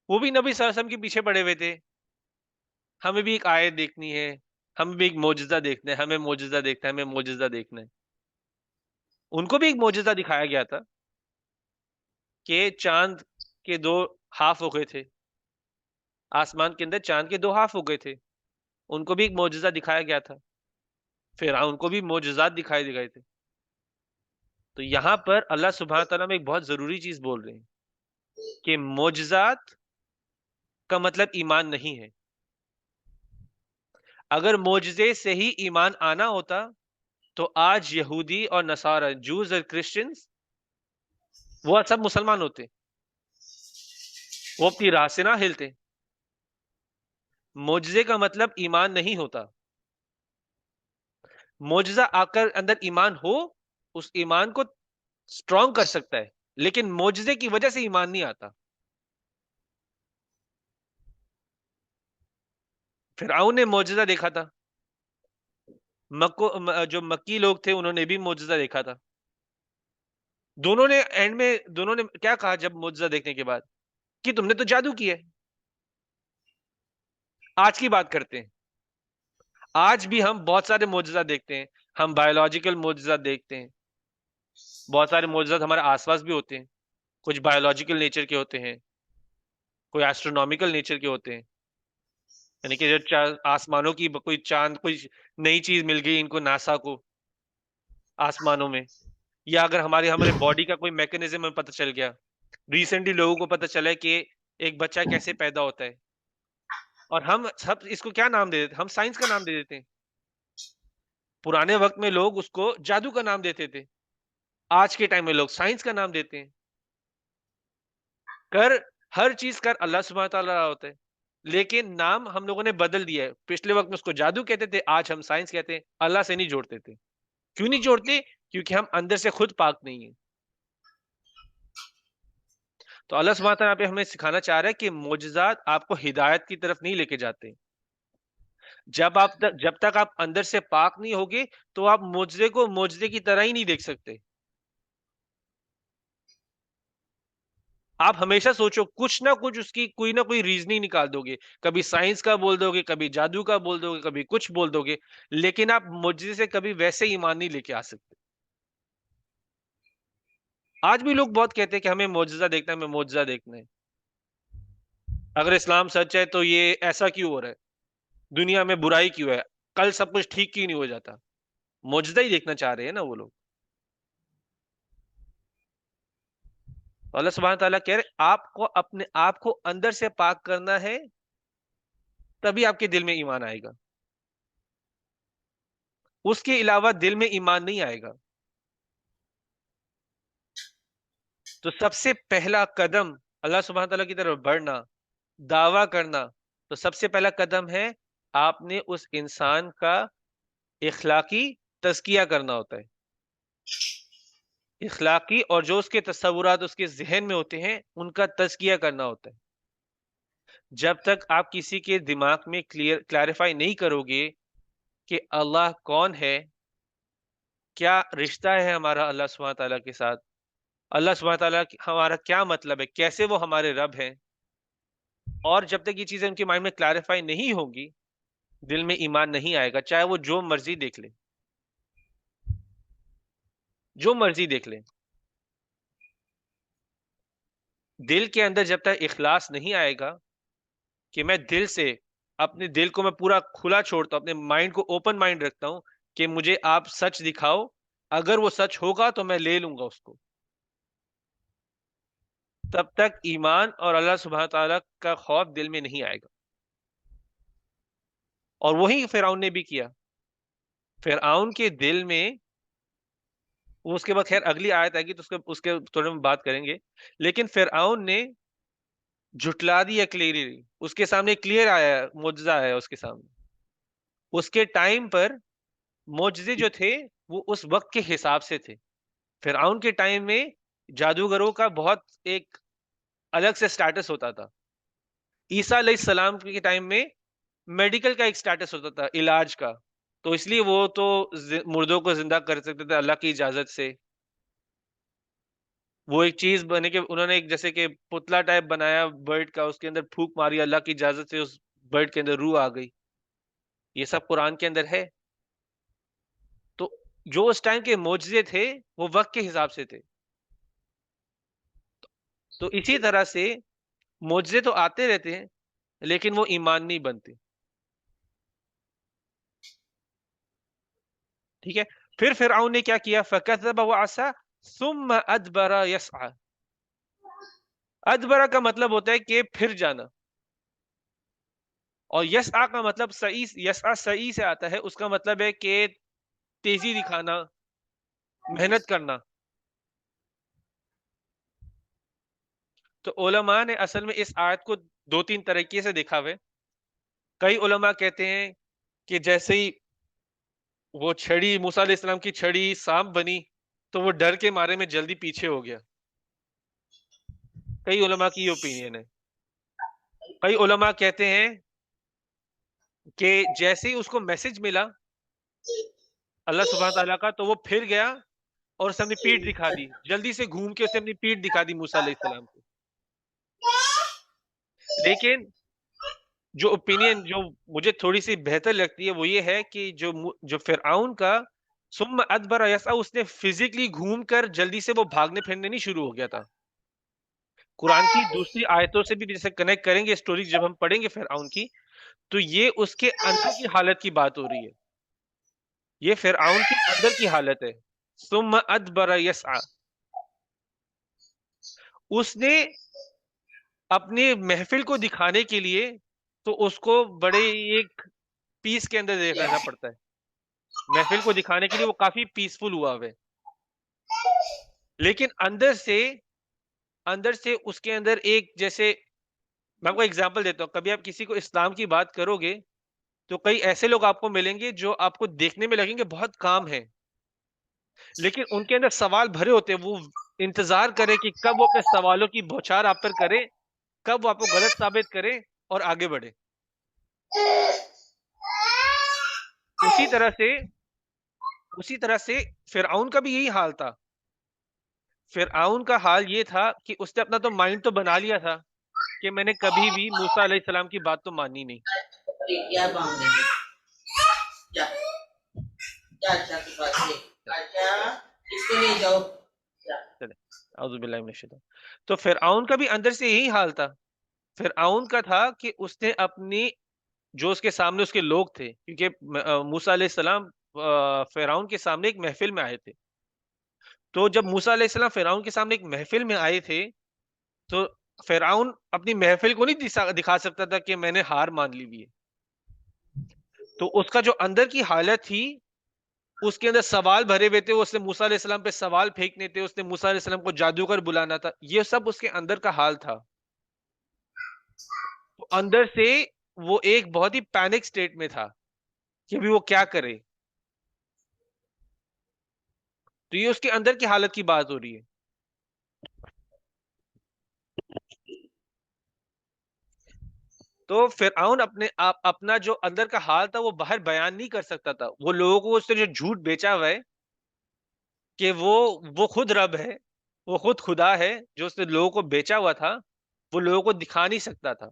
وہ بھی نبی صلی اللہ علیہ وسلم کے پیچھے پڑے ہوئے تھے، ہمیں بھی ایک آیت دیکھنی ہے، ہمیں بھی ایک معجزہ دیکھنا ہے، ہمیں معجزہ دیکھنا ہے، ہمیں معجزہ دیکھنا ہے. ان کو بھی ایک معجزہ دکھایا گیا تھا کہ چاند کے دو ہاف ہو گئے تھے، آسمان کے اندر چاند کے دو ہاف ہو گئے تھے، ان کو بھی ایک معجزہ دکھایا گیا تھا. فرعون کو بھی معجزات دکھائے گئے تھے. تو یہاں پر اللہ سبحانہ تعالیٰ میں ایک بہت ضروری چیز بول رہے ہیں کہ معجزات کا مطلب ایمان نہیں ہے. اگر معجزے سے ہی ایمان آنا ہوتا تو آج یہودی اور نصارہ، جوز اور کرسچنز، وہ سب مسلمان ہوتے، وہ اپنی راہ سے نہ ہلتے. معجزے کا مطلب ایمان نہیں ہوتا. معجزہ آ کر اندر ایمان ہو، اس ایمان کو اسٹرانگ کر سکتا ہے، لیکن معجزے کی وجہ سے ایمان نہیں آتا. فرعون نے معجزہ دیکھا تھا، جو مکی لوگ تھے انہوں نے بھی معجزہ دیکھا تھا. دونوں نے اینڈ میں دونوں نے کیا کہا جب معجزہ دیکھنے کے بعد؟ کہ تم نے تو جادو کیا ہے. آج کی بات کرتے ہیں. آج بھی ہم بہت سارے معجزہ دیکھتے ہیں. ہم بایولوجیکل معجزہ دیکھتے ہیں، بہت سارے معجزات ہمارے آس پاس بھی ہوتے ہیں. کچھ بایولوجیکل نیچر کے ہوتے ہیں، کوئی ایسٹرونومیکل نیچر کے ہوتے ہیں، یعنی کہ جو آسمانوں کی کوئی چاند، کوئی نئی چیز مل گئی ان کو، ناسا کو، آسمانوں میں. یا اگر ہمارے باڈی کا کوئی میکینزم ہمیں پتہ چل گیا. ریسنٹلی لوگوں کو پتہ چلا ہے کہ ایک بچہ کیسے پیدا ہوتا ہے، اور ہم سب اس کو کیا نام دے دیتے؟ ہم سائنس کا نام دے دیتے ہیں. پرانے وقت میں لوگ اس کو جادو کا نام دیتے تھے، آج کے ٹائم میں لوگ سائنس کا نام دیتے ہیں. ہر چیز کر اللہ سبحانہ تعالیٰ ہوتا ہے، لیکن نام ہم لوگوں نے بدل دیا ہے. پچھلے وقت میں اس کو جادو کہتے تھے، آج ہم سائنس کہتے ہیں. اللہ سے نہیں جوڑتے تھے. کیوں نہیں جوڑتے؟ کیونکہ ہم اندر سے خود پاک نہیں ہیں. تو اللہ سبحانہ تعالیٰ پہ ہمیں سکھانا چاہ رہا ہے کہ معجزات آپ کو ہدایت کی طرف نہیں لے کے جاتے. جب تک آپ اندر سے پاک نہیں ہوگے تو آپ معجزے کو معجزے کی طرح ہی نہیں دیکھ سکتے. آپ ہمیشہ سوچو، کچھ نہ کچھ اس کی کوئی نہ کوئی ریزننگ نکال دو گے. کبھی سائنس کا بول دو گے، کبھی جادو کا بول دو گے، کبھی کچھ بول دو گے، لیکن آپ معجزے سے کبھی ویسے ایمان نہیں لے کے آ سکتے. آج بھی لوگ بہت کہتے ہیں کہ ہمیں معجزہ دیکھنا ہے، ہمیں معجزہ دیکھنا ہے. اگر اسلام سچ ہے تو یہ ایسا کیوں ہو رہا ہے؟ دنیا میں برائی کیوں ہے؟ کل سب کچھ ٹھیک کیوں نہیں ہو جاتا؟ معجزہ ہی دیکھنا چاہ رہے ہیں نا وہ لوگ. اللہ سبحانہ تعالیٰ کہہ رہے آپ کو اپنے آپ کو اندر سے پاک کرنا ہے، تبھی آپ کے دل میں ایمان آئے گا. اس کے علاوہ دل میں ایمان نہیں آئے گا. تو سب سے پہلا قدم اللہ سبحانہ تعالیٰ کی طرف بڑھنا، دعویٰ کرنا، تو سب سے پہلا قدم ہے آپ نے اس انسان کا اخلاقی تزکیہ کرنا ہوتا ہے. اخلاقی اور جو اس کے تصورات اس کے ذہن میں ہوتے ہیں ان کا تزکیہ کرنا ہوتا ہے. جب تک آپ کسی کے دماغ میں کلیریفائی نہیں کرو گے کہ اللہ کون ہے، کیا رشتہ ہے ہمارا اللہ سبحانہ تعالیٰ کے ساتھ، اللہ سبحانہ تعالیٰ ہمارا کیا مطلب ہے، کیسے وہ ہمارے رب ہیں، اور جب تک یہ چیزیں ان کے مائنڈ میں کلیریفائی نہیں ہوگی، دل میں ایمان نہیں آئے گا. چاہے وہ جو مرضی دیکھ لے، جو مرضی دیکھ لے. دل کے اندر جب تک اخلاص نہیں آئے گا کہ میں دل سے، اپنے دل کو میں پورا کھلا چھوڑتا ہوں، اپنے مائنڈ کو اوپن مائنڈ رکھتا ہوں کہ مجھے آپ سچ دکھاؤ، اگر وہ سچ ہوگا تو میں لے لوں گا اس کو، تب تک ایمان اور اللہ سبحانہ تعالیٰ کا خوف دل میں نہیں آئے گا. اور وہی فرعون نے بھی کیا. فرعون کے دل میں، اس کے بعد خیر اگلی آیت آئے گی تو اس کے تھوڑے میں بات کریں گے، لیکن فرعون نے جھٹلا دیا کلیئرلی. اس کے سامنے کلیئر آیا، معجزہ آیا اس کے سامنے. اس کے ٹائم پر معجزے جو تھے وہ اس وقت کے حساب سے تھے. فرعون کے ٹائم میں جادوگروں کا بہت ایک الگ سے سٹیٹس ہوتا تھا. عیسیٰ علیہ السلام کے ٹائم میں میڈیکل کا ایک سٹیٹس ہوتا تھا، علاج کا. تو اس لیے وہ تو مردوں کو زندہ کر سکتے تھے اللہ کی اجازت سے. وہ ایک چیز بنے کہ انہوں نے ایک جیسے کہ پتلا ٹائپ بنایا برڈ کا، اس کے اندر پھونک ماری، اللہ کی اجازت سے اس برڈ کے اندر روح آ گئی. یہ سب قرآن کے اندر ہے. تو جو اس ٹائم کے معجزے تھے وہ وقت کے حساب سے تھے. تو اسی طرح سے معجزے تو آتے رہتے ہیں لیکن وہ ایمان نہیں بنتے. ٹھیک ہے. پھر فرعون نے کیا کیا؟ فَكَذَّبَ وَعَصَىٰ. ثم ادبر یسعى، ادبر کا مطلب ہوتا ہے کہ پھر جانا، اور یسعى کا مطلب یسعى سعی سے آتا ہے، اس کا مطلب ہے کہ تیزی دکھانا، محنت کرنا۔ تو علماء نے اصل میں اس آیت کو دو تین طریقے سے دیکھا ہوئے۔ کئی علماء کہتے ہیں کہ جیسے ہی وہ چھڑی، موسیٰ علیہ السلام کی چھڑی سانپ بنی تو وہ ڈر کے مارے میں جلدی پیچھے ہو گیا، کئی علماء کی یہ اوپینین ہے۔ کئی علماء کہتے ہیں کہ جیسے ہی اس کو میسج ملا اللہ سبحانہ تعالیٰ کا، تو وہ پھر گیا اور اسے اپنی پیٹھ دکھا دی، جلدی سے گھوم کے اسے اپنی پیٹھ دکھا دی موسیٰ علیہ السلام کو۔ لیکن جو اوپینین جو مجھے تھوڑی سی بہتر لگتی ہے وہ یہ ہے کہ جو فرعون کا ثم ادبر یسعی، اس نے فزیکلی گھوم کر جلدی سے وہ بھاگنے پھرنے نہیں شروع ہو گیا تھا۔ قرآن کی دوسری آیتوں سے بھی جیسے کنیکٹ کریں گے اسٹوری جب ہم پڑھیں گے فرعون کی، تو یہ اس کے اندر کی حالت کی بات ہو رہی ہے، یہ فرعون کے اندر کی حالت ہے۔ ثم ادبر یسعی، اس نے اپنی محفل کو دکھانے کے لیے تو اس کو بڑے ایک پیس کے اندر رہنا پڑتا ہے، محفل کو دکھانے کے لیے وہ کافی پیسفل ہوا ہوا ہے، لیکن اندر سے اس کے اندر ایک، جیسے میں آپ کو ایگزامپل دیتا ہوں، کبھی آپ کسی کو اسلام کی بات کرو گے تو کئی ایسے لوگ آپ کو ملیں گے جو آپ کو دیکھنے میں لگیں گے بہت کام ہیں، لیکن ان کے اندر سوال بھرے ہوتے ہیں، وہ انتظار کرے کہ کب وہ اپنے سوالوں کی بوچھار آپ پر کرے، کب وہ آپ کو غلط ثابت کرے اور آگے بڑھے۔ اسی طرح سے فرعون کا بھی یہی حال تھا۔ فرعون کا حال یہ تھا کہ اس نے اپنا تو مائنڈ تو بنا لیا تھا کہ میں نے کبھی بھی موسیٰ علیہ السلام کی بات تو ماننی نہیں۔ کیا باؤں گے؟ جا جا اچھا کے پاس سے اچھا اس کو لے جاؤ۔ چلے اعوذ باللہ من الشیطان۔ تو فرعون کا بھی اندر سے یہی حال تھا، فرعون کا تھا کہ اس نے اپنی، جو اس کے سامنے اس کے لوگ تھے، کیونکہ موسیٰ علیہ السلام فرعون کے سامنے ایک محفل میں آئے تھے، تو جب موسیٰ علیہ السلام فرعون کے سامنے ایک محفل میں آئے تھے تو فرعون اپنی محفل کو نہیں دکھا سکتا تھا کہ میں نے ہار مان لی ہوئی ہے، تو اس کا جو اندر کی حالت تھی اس کے اندر سوال بھرے ہوئے تھے، اس نے موسیٰ علیہ السلام پہ سوال پھینکنے تھے، اس نے موسیٰ علیہ السلام کو جادوگر بلانا تھا، یہ سب اس کے اندر کا حال تھا۔ تو اندر سے وہ ایک بہت ہی پینک سٹیٹ میں تھا کہ بھی وہ کیا کرے، تو یہ اس کے اندر کی حالت کی بات ہو رہی ہے۔ تو فرعون اپنا جو اندر کا حال تھا وہ باہر بیان نہیں کر سکتا تھا، وہ لوگوں کو اس نے جو جھوٹ بیچا ہوا ہے کہ وہ خود رب ہے، وہ خود خدا ہے، جو اس نے لوگوں کو بیچا ہوا تھا وہ لوگوں کو دکھا نہیں سکتا تھا،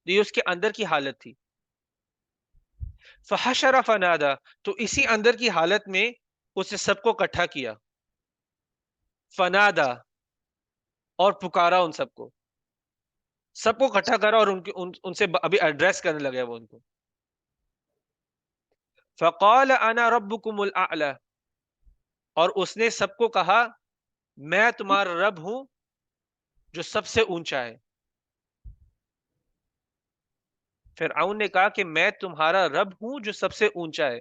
یہ اس کے اندر کی حالت تھی۔ فحشر فنادا، تو اسی اندر کی حالت میں اس نے سب کو اکٹھا کیا، فنادا، اور پکارا ان سب کو اکٹھا کرا اور ان سے ابھی ایڈریس کرنے لگا وہ ان کو۔ فقال انا ربکم الاعلی، اور اس نے سب کو کہا میں تمہارا رب ہوں جو سب سے اونچا ہے۔ فرعون نے کہا کہ میں تمہارا رب ہوں جو سب سے اونچا ہے،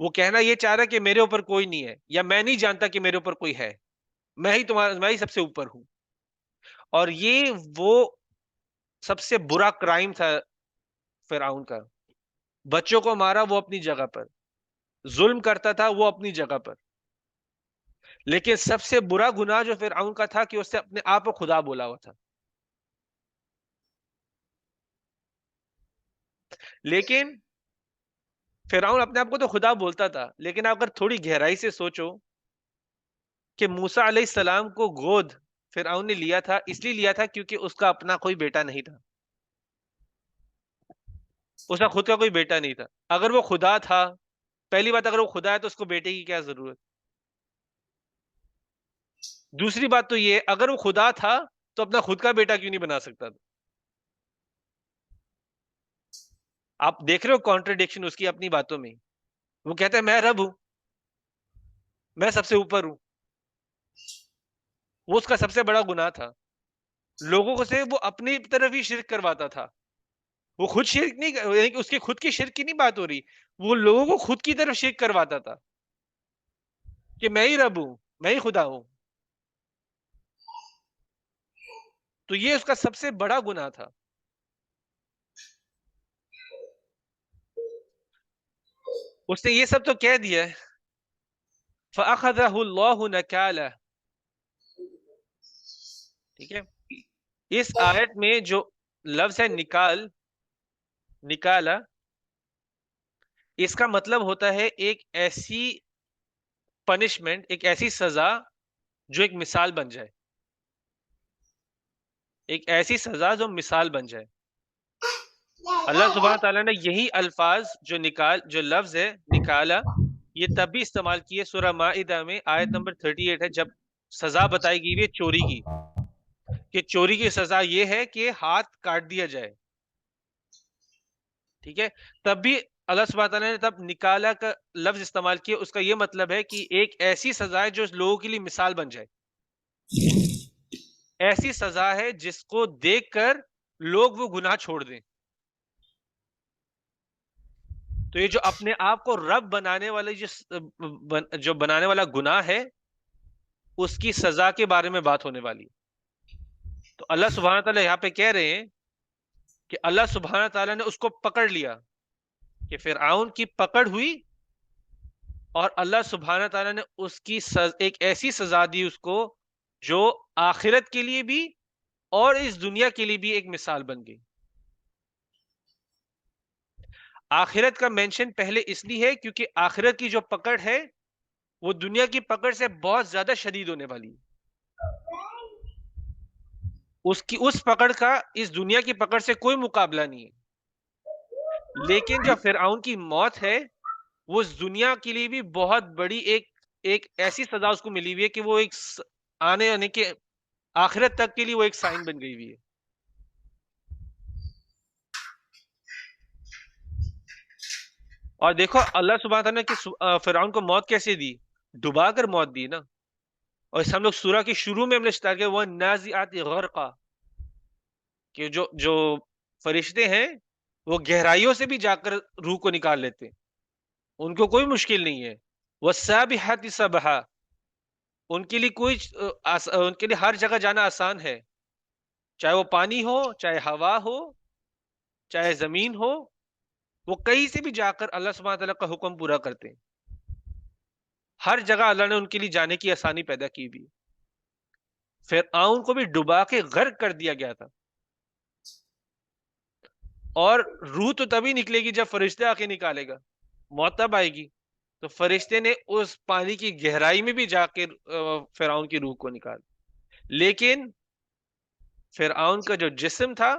وہ کہنا یہ چاہ رہا کہ میرے اوپر کوئی نہیں ہے، یا میں نہیں جانتا کہ میرے اوپر کوئی ہے، میں ہی سب سے اوپر ہوں۔ اور یہ وہ سب سے برا کرائم تھا فرعون کا، بچوں کو مارا وہ اپنی جگہ پر، ظلم کرتا تھا وہ اپنی جگہ پر، لیکن سب سے برا گناہ جو فرعون کا تھا کہ اس نے اپنے آپ کو خدا بولا ہوا تھا۔ لیکن فرعون اپنے آپ کو تو خدا بولتا تھا، لیکن اگر تھوڑی گہرائی سے سوچو کہ موسیٰ علیہ السلام کو گود فرعون نے لیا تھا، اس لیے لیا تھا کیونکہ اس کا اپنا کوئی بیٹا نہیں تھا، اس کا خود کا کوئی بیٹا نہیں تھا۔ اگر وہ خدا تھا، پہلی بات اگر وہ خدا ہے تو اس کو بیٹے کی کیا ضرورت؟ دوسری بات تو یہ اگر وہ خدا تھا تو اپنا خود کا بیٹا کیوں نہیں بنا سکتا تھا؟ آپ دیکھ رہے ہو کانٹرڈکشن اس کی اپنی باتوں میں، وہ کہتا ہے میں رب ہوں، میں سب سے اوپر ہوں، وہ اس کا سب سے بڑا گناہ تھا. لوگوں کو سے وہ اپنی طرف ہی شرک کرواتا تھا. وہ خود شرک نہیں یعنی کہ اس کے خود کی شرک کی نہیں بات ہو رہی, وہ لوگوں کو خود کی طرف شرک کرواتا تھا کہ میں ہی رب ہوں, میں ہی خدا ہوں. تو یہ اس کا سب سے بڑا گناہ تھا. اس نے یہ سب تو کہہ دیا ہے. فَأَخَذَهُ اللَّهُ نَكَالَهُ. ٹھیک ہے, اس آیت میں جو لفظ ہے نکالا, اس کا مطلب ہوتا ہے ایک ایسی پنشمنٹ, ایک ایسی سزا جو ایک مثال بن جائے. ایک ایسی سزا جو مثال بن جائے. اللہ سبحانہ تعالیٰ نے یہی الفاظ جو لفظ ہے نکالا, یہ تب بھی استعمال کیے سورہ مائدہ میں آیت نمبر 38 ہے, جب سزا بتائی گئی ہے چوری کی, کہ چوری کی سزا یہ ہے کہ ہاتھ کاٹ دیا جائے. ٹھیک ہے, تب بھی اللہ سبحانہ تعالیٰ نے تب نکالا کا لفظ استعمال کیا. اس کا یہ مطلب ہے کہ ایک ایسی سزا ہے جو لوگوں کے لیے مثال بن جائے. ایسی سزا ہے جس کو دیکھ کر لوگ وہ گناہ چھوڑ دیں. تو یہ جو اپنے آپ کو رب بنانے والے جو بنانے والا گناہ ہے, اس کی سزا کے بارے میں بات ہونے والی. تو اللہ سبحانہ تعالیٰ یہاں پہ کہہ رہے ہیں کہ اللہ سبحانہ تعالیٰ نے اس کو پکڑ لیا, کہ فرعون کی پکڑ ہوئی, اور اللہ سبحانہ تعالیٰ نے اس کی ایک ایسی سزا دی اس کو جو آخرت کے لیے بھی اور اس دنیا کے لیے بھی ایک مثال بن گئی. آخرت کا مینشن پہلے اس لیے ہے کیونکہ آخرت کی جو پکڑ ہے وہ دنیا کی پکڑ سے بہت زیادہ شدید ہونے والی ہے. اس پکڑ کا اس دنیا کی پکڑ سے کوئی مقابلہ نہیں ہے. لیکن جو فرعون کی موت ہے وہ اس دنیا کے لیے بھی بہت بڑی ایک ایسی سزا اس کو ملی ہوئی ہے کہ وہ ایک آنے کے آخرت تک کے لیے وہ ایک سائن بن گئی ہوئی ہے. اور دیکھو اللہ سبحانہ تعالیٰ نے کہ فرعون کو موت کیسے دی, ڈبا کر موت دی نا. اور اس ہم لوگ سورہ کے شروع میں ہم نے اسٹارٹ کیا وہ نازعات غرقا, کہ جو فرشتے ہیں وہ گہرائیوں سے بھی جا کر روح کو نکال لیتے, ان کو کوئی مشکل نہیں ہے. والسابحات سبحا, ان کے لیے ان کے لیے ہر جگہ جانا آسان ہے, چاہے وہ پانی ہو, چاہے ہوا ہو, چاہے زمین ہو, وہ کہیں سے بھی جا کر اللہ سبحانہ تعالیٰ کا حکم پورا کرتے ہیں. ہر جگہ اللہ نے ان کے لیے جانے کی آسانی پیدا کی بھی. فرعون کو بھی ڈبا کے غرق کر دیا گیا تھا, اور روح تو تبھی نکلے گی جب فرشتے آ کے نکالے گا, موت تب آئے گی. تو فرشتے نے اس پانی کی گہرائی میں بھی جا کے فرعون کی روح کو نکال. لیکن فرعون کا جو جسم تھا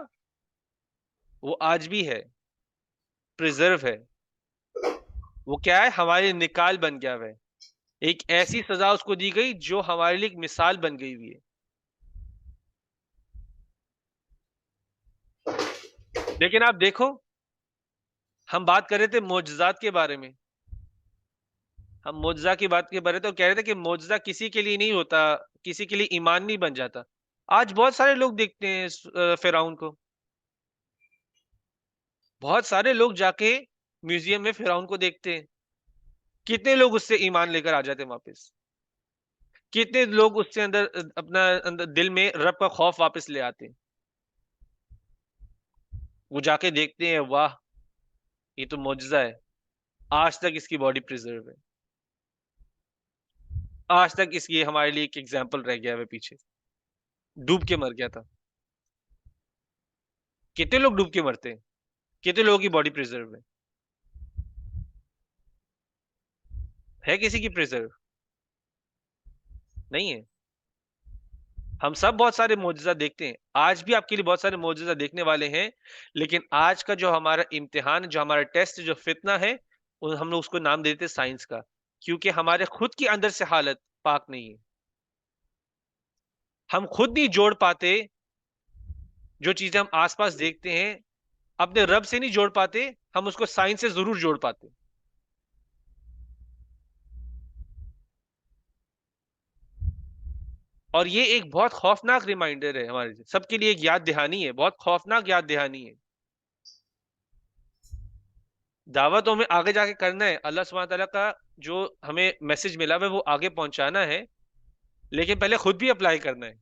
وہ آج بھی ہے, پریزرو ہے. وہ کیا ہے, ہمارے نکال بن گیا ہے. ایک ایسی سزا اس کو دی گئی جو ہمارے لیے ایک مثال بن گئی ہوئی ہے. لیکن آپ دیکھو, ہم بات کر رہے تھے معجزات کے بارے میں, ہم معجزہ کی بات کے بارے تو کہہ رہے تھے کہ معجزہ کسی کے لیے نہیں ہوتا, کسی کے لیے ایمان نہیں بن جاتا. آج بہت سارے لوگ دیکھتے ہیں فرعون کو, بہت سارے لوگ جا کے میوزیم میں فرعون کو دیکھتے ہیں. کتنے لوگ اس سے ایمان لے کر آ جاتے ہیں واپس, کتنے لوگ اس سے اپنا دل میں رب کا خوف واپس لے آتے ہیں. وہ جا کے دیکھتے ہیں, واہ یہ تو معجزہ ہے, آج تک اس کی باڈی پریزرو ہے, آج تک اس کی ہمارے لیے ایک ایگزامپل رہ گیا ہے, پیچھے ڈوب کے مر گیا تھا. کتنے لوگ ڈوب کے مرتے ہیں, کتنے لوگوں کی باڈی پریزرو ہے کسی کی پریزرو نہیں ہے. ہم سب بہت سارے معجزہ دیکھتے ہیں, آج بھی آپ کے لیے بہت سارے معجزہ دیکھنے والے ہیں. لیکن آج کا جو ہمارا امتحان, جو ہمارا ٹیسٹ, جو فتنہ ہے, ہم لوگ اس کو نام دیتے سائنس کا, کیونکہ ہمارے خود کی اندر سے حالت پاک نہیں ہے. ہم خود نہیں جوڑ پاتے جو چیزیں ہم آس پاس دیکھتے ہیں, اپنے رب سے نہیں جوڑ پاتے, ہم اس کو سائنس سے ضرور جوڑ پاتے. اور یہ ایک بہت خوفناک ریمائنڈر ہے ہمارے سب کے لیے، ایک یاد دہانی ہے، بہت خوفناک یاد دہانی ہے. دعوت ہمیں آگے جا کے کرنا ہے، اللہ سبحانہ تعالیٰ کا جو ہمیں میسج ملا ہے وہ آگے پہنچانا ہے، لیکن پہلے خود بھی اپلائی کرنا ہے.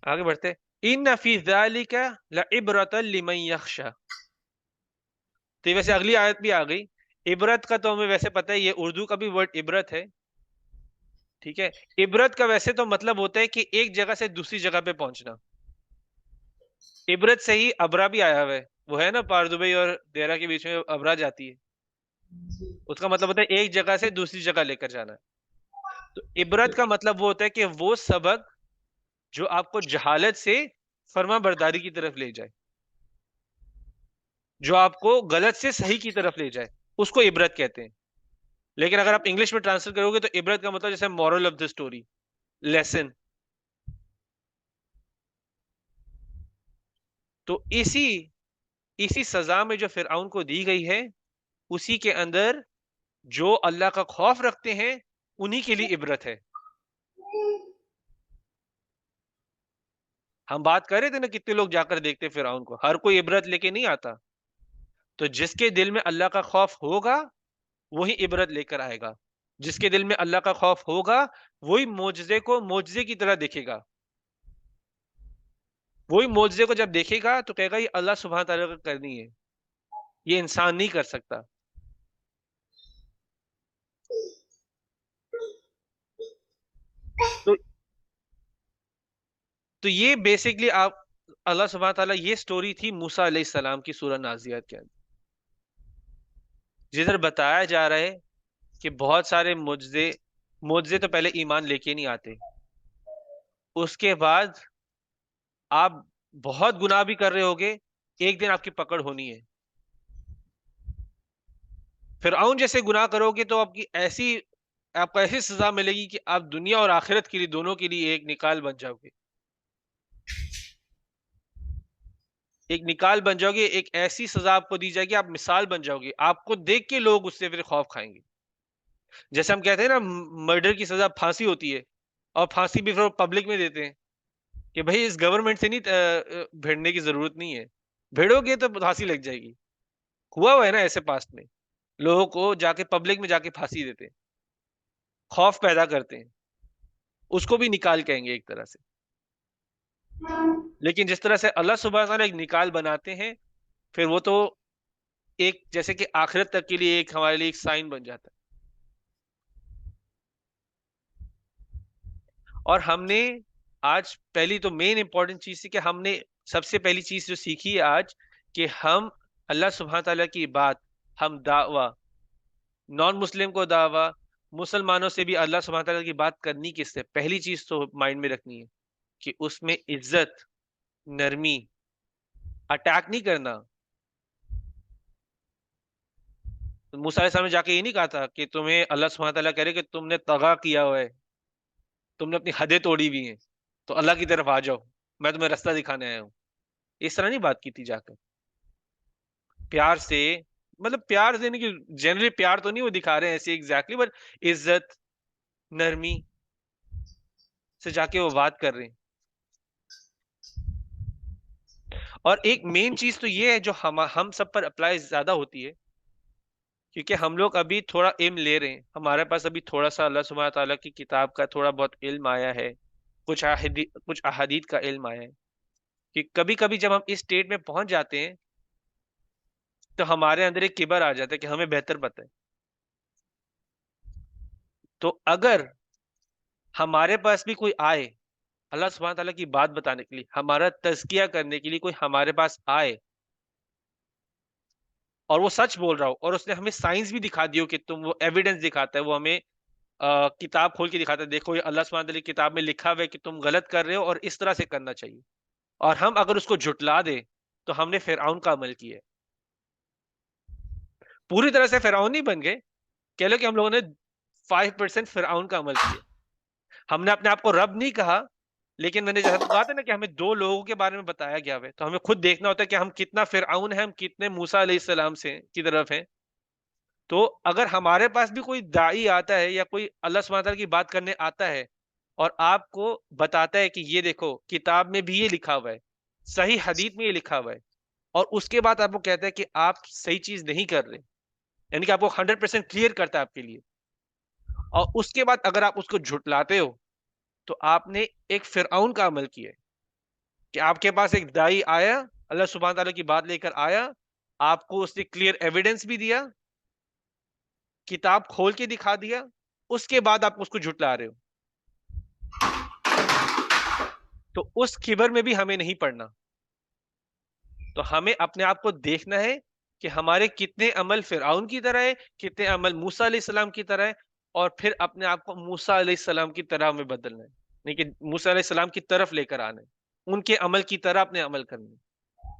آگے بڑھتے. ان فی ذالک لعبرۃ لمن یخشی. تو ویسے اگلی آیت بھی آ گئی. عبرت کا تو ہمیں ویسے پتہ ہے، یہ اردو کا بھی ورڈ عبرت ہے، ٹھیک ہے. عبرت کا ویسے تو مطلب ہوتا ہے کہ ایک جگہ سے دوسری جگہ پہ پہنچنا. عبرت سے ہی ابرا بھی آیا ہوا ہے، وہ ہے نا پار دبئی اور دیرہ کے بیچ میں ابرا جاتی ہے، اس کا مطلب ہوتا ہے ایک جگہ سے دوسری جگہ لے کر جانا. تو عبرت کا مطلب وہ ہوتا ہے کہ وہ سبق جو آپ کو جہالت سے فرما برداری کی طرف لے جائے، جو آپ کو غلط سے صحیح کی طرف لے جائے، اس کو عبرت کہتے ہیں. لیکن اگر آپ انگلش میں ٹرانسلیٹ کرو گے تو عبرت کا مطلب جیسے moral of the story, lesson. تو اسی سزا میں جو فرعون کو دی گئی ہے، اسی کے اندر جو اللہ کا خوف رکھتے ہیں انہی کے لیے عبرت ہے. ہم بات کر رہے تھے نا کتنے لوگ جا کر دیکھتے فرعون کو، ہر کوئی عبرت لے کے نہیں آتا. تو جس کے دل میں اللہ کا خوف ہوگا وہی عبرت لے کر آئے گا. جس کے دل میں اللہ کا خوف ہوگا وہی معجزے کو معجزے کی طرح دیکھے گا. وہی معجزے کو جب دیکھے گا تو کہے گا یہ اللہ سبحانہ تعالیٰ کا کرنی ہے، یہ انسان نہیں کر سکتا. تو یہ بیسکلی آپ اللہ سبحانہ تعالیٰ، یہ سٹوری تھی موسیٰ علیہ السلام کی سورہ نازعات کے اندر، جدھر بتایا جا رہا ہے کہ بہت سارے معجزے تو پہلے ایمان لے کے نہیں آتے، اس کے بعد آپ بہت گناہ بھی کر رہے ہوگے، ایک دن آپ کی پکڑ ہونی ہے. فرعون جیسے گناہ کرو گے تو آپ کو ایسی سزا ملے گی کہ آپ دنیا اور آخرت کے لیے دونوں کے لیے ایک نکال بن جاؤ گے. ایک نکال بن جاؤ گے، ایک ایسی سزا آپ کو دی جائے گی، آپ مثال بن جاؤ گے، آپ کو دیکھ کے لوگ اس سے پھر خوف کھائیں گے. جیسے ہم کہتے ہیں نا مرڈر کی سزا پھانسی ہوتی ہے، اور پھانسی بھی پھر پبلک میں دیتے ہیں کہ بھائی اس گورنمنٹ سے نہیں بھیڑنے کی ضرورت نہیں ہے، بھیڑو گے تو پھانسی لگ جائے گی. ہوا ہے نا ایسے پاسٹ میں، لوگوں کو جا کے پبلک میں جا کے پھانسی دیتے ہیں، خوف پیدا کرتے ہیں، اس کو بھی نکال کہیں گے ایک طرح سے. لیکن جس طرح سے اللہ سبحانہ تعالیٰ ایک نکال بناتے ہیں، پھر وہ تو ایک جیسے کہ آخرت تک کے لیے ایک ہمارے لیے ایک سائن بن جاتا ہے. اور ہم نے آج پہلی تو مین امپورٹنٹ چیز تھی کہ ہم نے سب سے پہلی چیز جو سیکھی ہے آج، کہ ہم اللہ سبحانہ تعالیٰ کی بات، ہم دعویٰ نان مسلم کو دعویٰ، مسلمانوں سے بھی اللہ سبحانہ تعالیٰ کی بات کرنی کس سے، پہلی چیز تو مائنڈ میں رکھنی ہے کہ اس میں عزت، نرمی، اٹیک نہیں کرنا. موسیٰ علیہ السلام نے جا کے یہ نہیں کہا تھا کہ تمہیں اللہ سبحانہ تعالیٰ کہہ رہے کہ تم نے طغا کیا ہوا ہے، تم نے اپنی حدیں توڑی ہوئی ہیں، تو اللہ کی طرف آ جاؤ، میں تمہیں رستہ دکھانے آیا ہوں. اس طرح نہیں بات کی تھی جا کر. پیار سے، مطلب پیار دینے کی جنرلی پیار تو نہیں وہ دکھا رہے ہیں ایسے ایگزیکٹلی، بٹ عزت، نرمی سے جا کے وہ بات کر رہے ہیں. اور ایک مین چیز تو یہ ہے جو ہم سب پر اپلائی زیادہ ہوتی ہے، کیونکہ ہم لوگ ابھی تھوڑا علم لے رہے ہیں، ہمارے پاس ابھی تھوڑا سا اللہ سبحانہ تعالیٰ کی کتاب کا تھوڑا بہت علم آیا ہے، کچھ احادیث کا علم آیا ہے، کہ کبھی کبھی جب ہم اس سٹیٹ میں پہنچ جاتے ہیں تو ہمارے اندر ایک کبر آ جاتا ہے کہ ہمیں بہتر پتہ ہے. تو اگر ہمارے پاس بھی کوئی آئے اللہ سبحانہ تعالیٰ کی بات بتانے کے لیے، ہمارا تزکیہ کرنے کے لیے کوئی ہمارے پاس آئے اور وہ سچ بول رہا ہو، اور اس نے ہمیں سائنس بھی دکھا دی ہو کہ تم، وہ ایویڈنس دکھاتا ہے، وہ ہمیں کتاب کھول کے دکھاتا ہے، دیکھو یہ اللہ سبحانہ تعالیٰ کی کتاب میں لکھا ہوا ہے کہ تم غلط کر رہے ہو اور اس طرح سے کرنا چاہیے، اور ہم اگر اس کو جھٹلا دیں تو ہم نے فرعون کا عمل کیا ہے. پوری طرح سے فرعون نہیں بن گئے، کہہ لو کہ ہم لوگوں نے 5% فرعون کا عمل کیا. ہم نے اپنے آپ کو رب نہیں کہا، لیکن میں نے جیسا کہا تھا نا کہ ہمیں 2 لوگوں کے بارے میں بتایا گیا ہے، تو ہمیں خود دیکھنا ہوتا ہے کہ ہم کتنا فرعون ہیں، ہم کتنے موسیٰ علیہ السلام سے کی طرف ہیں. تو اگر ہمارے پاس بھی کوئی داعی آتا ہے یا کوئی اللہ سبحانہ تعالیٰ کی بات کرنے آتا ہے اور آپ کو بتاتا ہے کہ یہ دیکھو کتاب میں بھی یہ لکھا ہوا ہے، صحیح حدیث میں یہ لکھا ہوا ہے، اور اس کے بعد آپ کو کہتا ہے کہ آپ صحیح چیز نہیں کر رہے، یعنی کہ آپ کو 100% کلیئر کرتا ہے آپ کے لیے، اور اس کے بعد اگر آپ اس کو جھٹلاتے ہو تو آپ نے ایک فرعون کا عمل کیا ہے کہ آپ کے پاس ایک دائی آیا، اللہ سبحانہ تعالیٰ کی بات لے کر آیا، آپ کو اس نے کلیئر ایویڈنس بھی دیا، کتاب کھول کے دکھا دیا، اس کے بعد آپ اس کو جھٹلا رہے ہو. تو اس کبر میں بھی ہمیں نہیں پڑنا. تو ہمیں اپنے آپ کو دیکھنا ہے کہ ہمارے کتنے عمل فرعون کی طرح ہے، کتنے عمل موسیٰ علیہ السلام کی طرح ہے، اور پھر اپنے آپ کو موسیٰ علیہ السلام کی طرح میں بدلنا ہے، نہیں کہ موسیٰ علیہ السلام کی طرف لے کر آنا ہے، ان کے عمل کی طرح اپنے عمل کرنا ہے.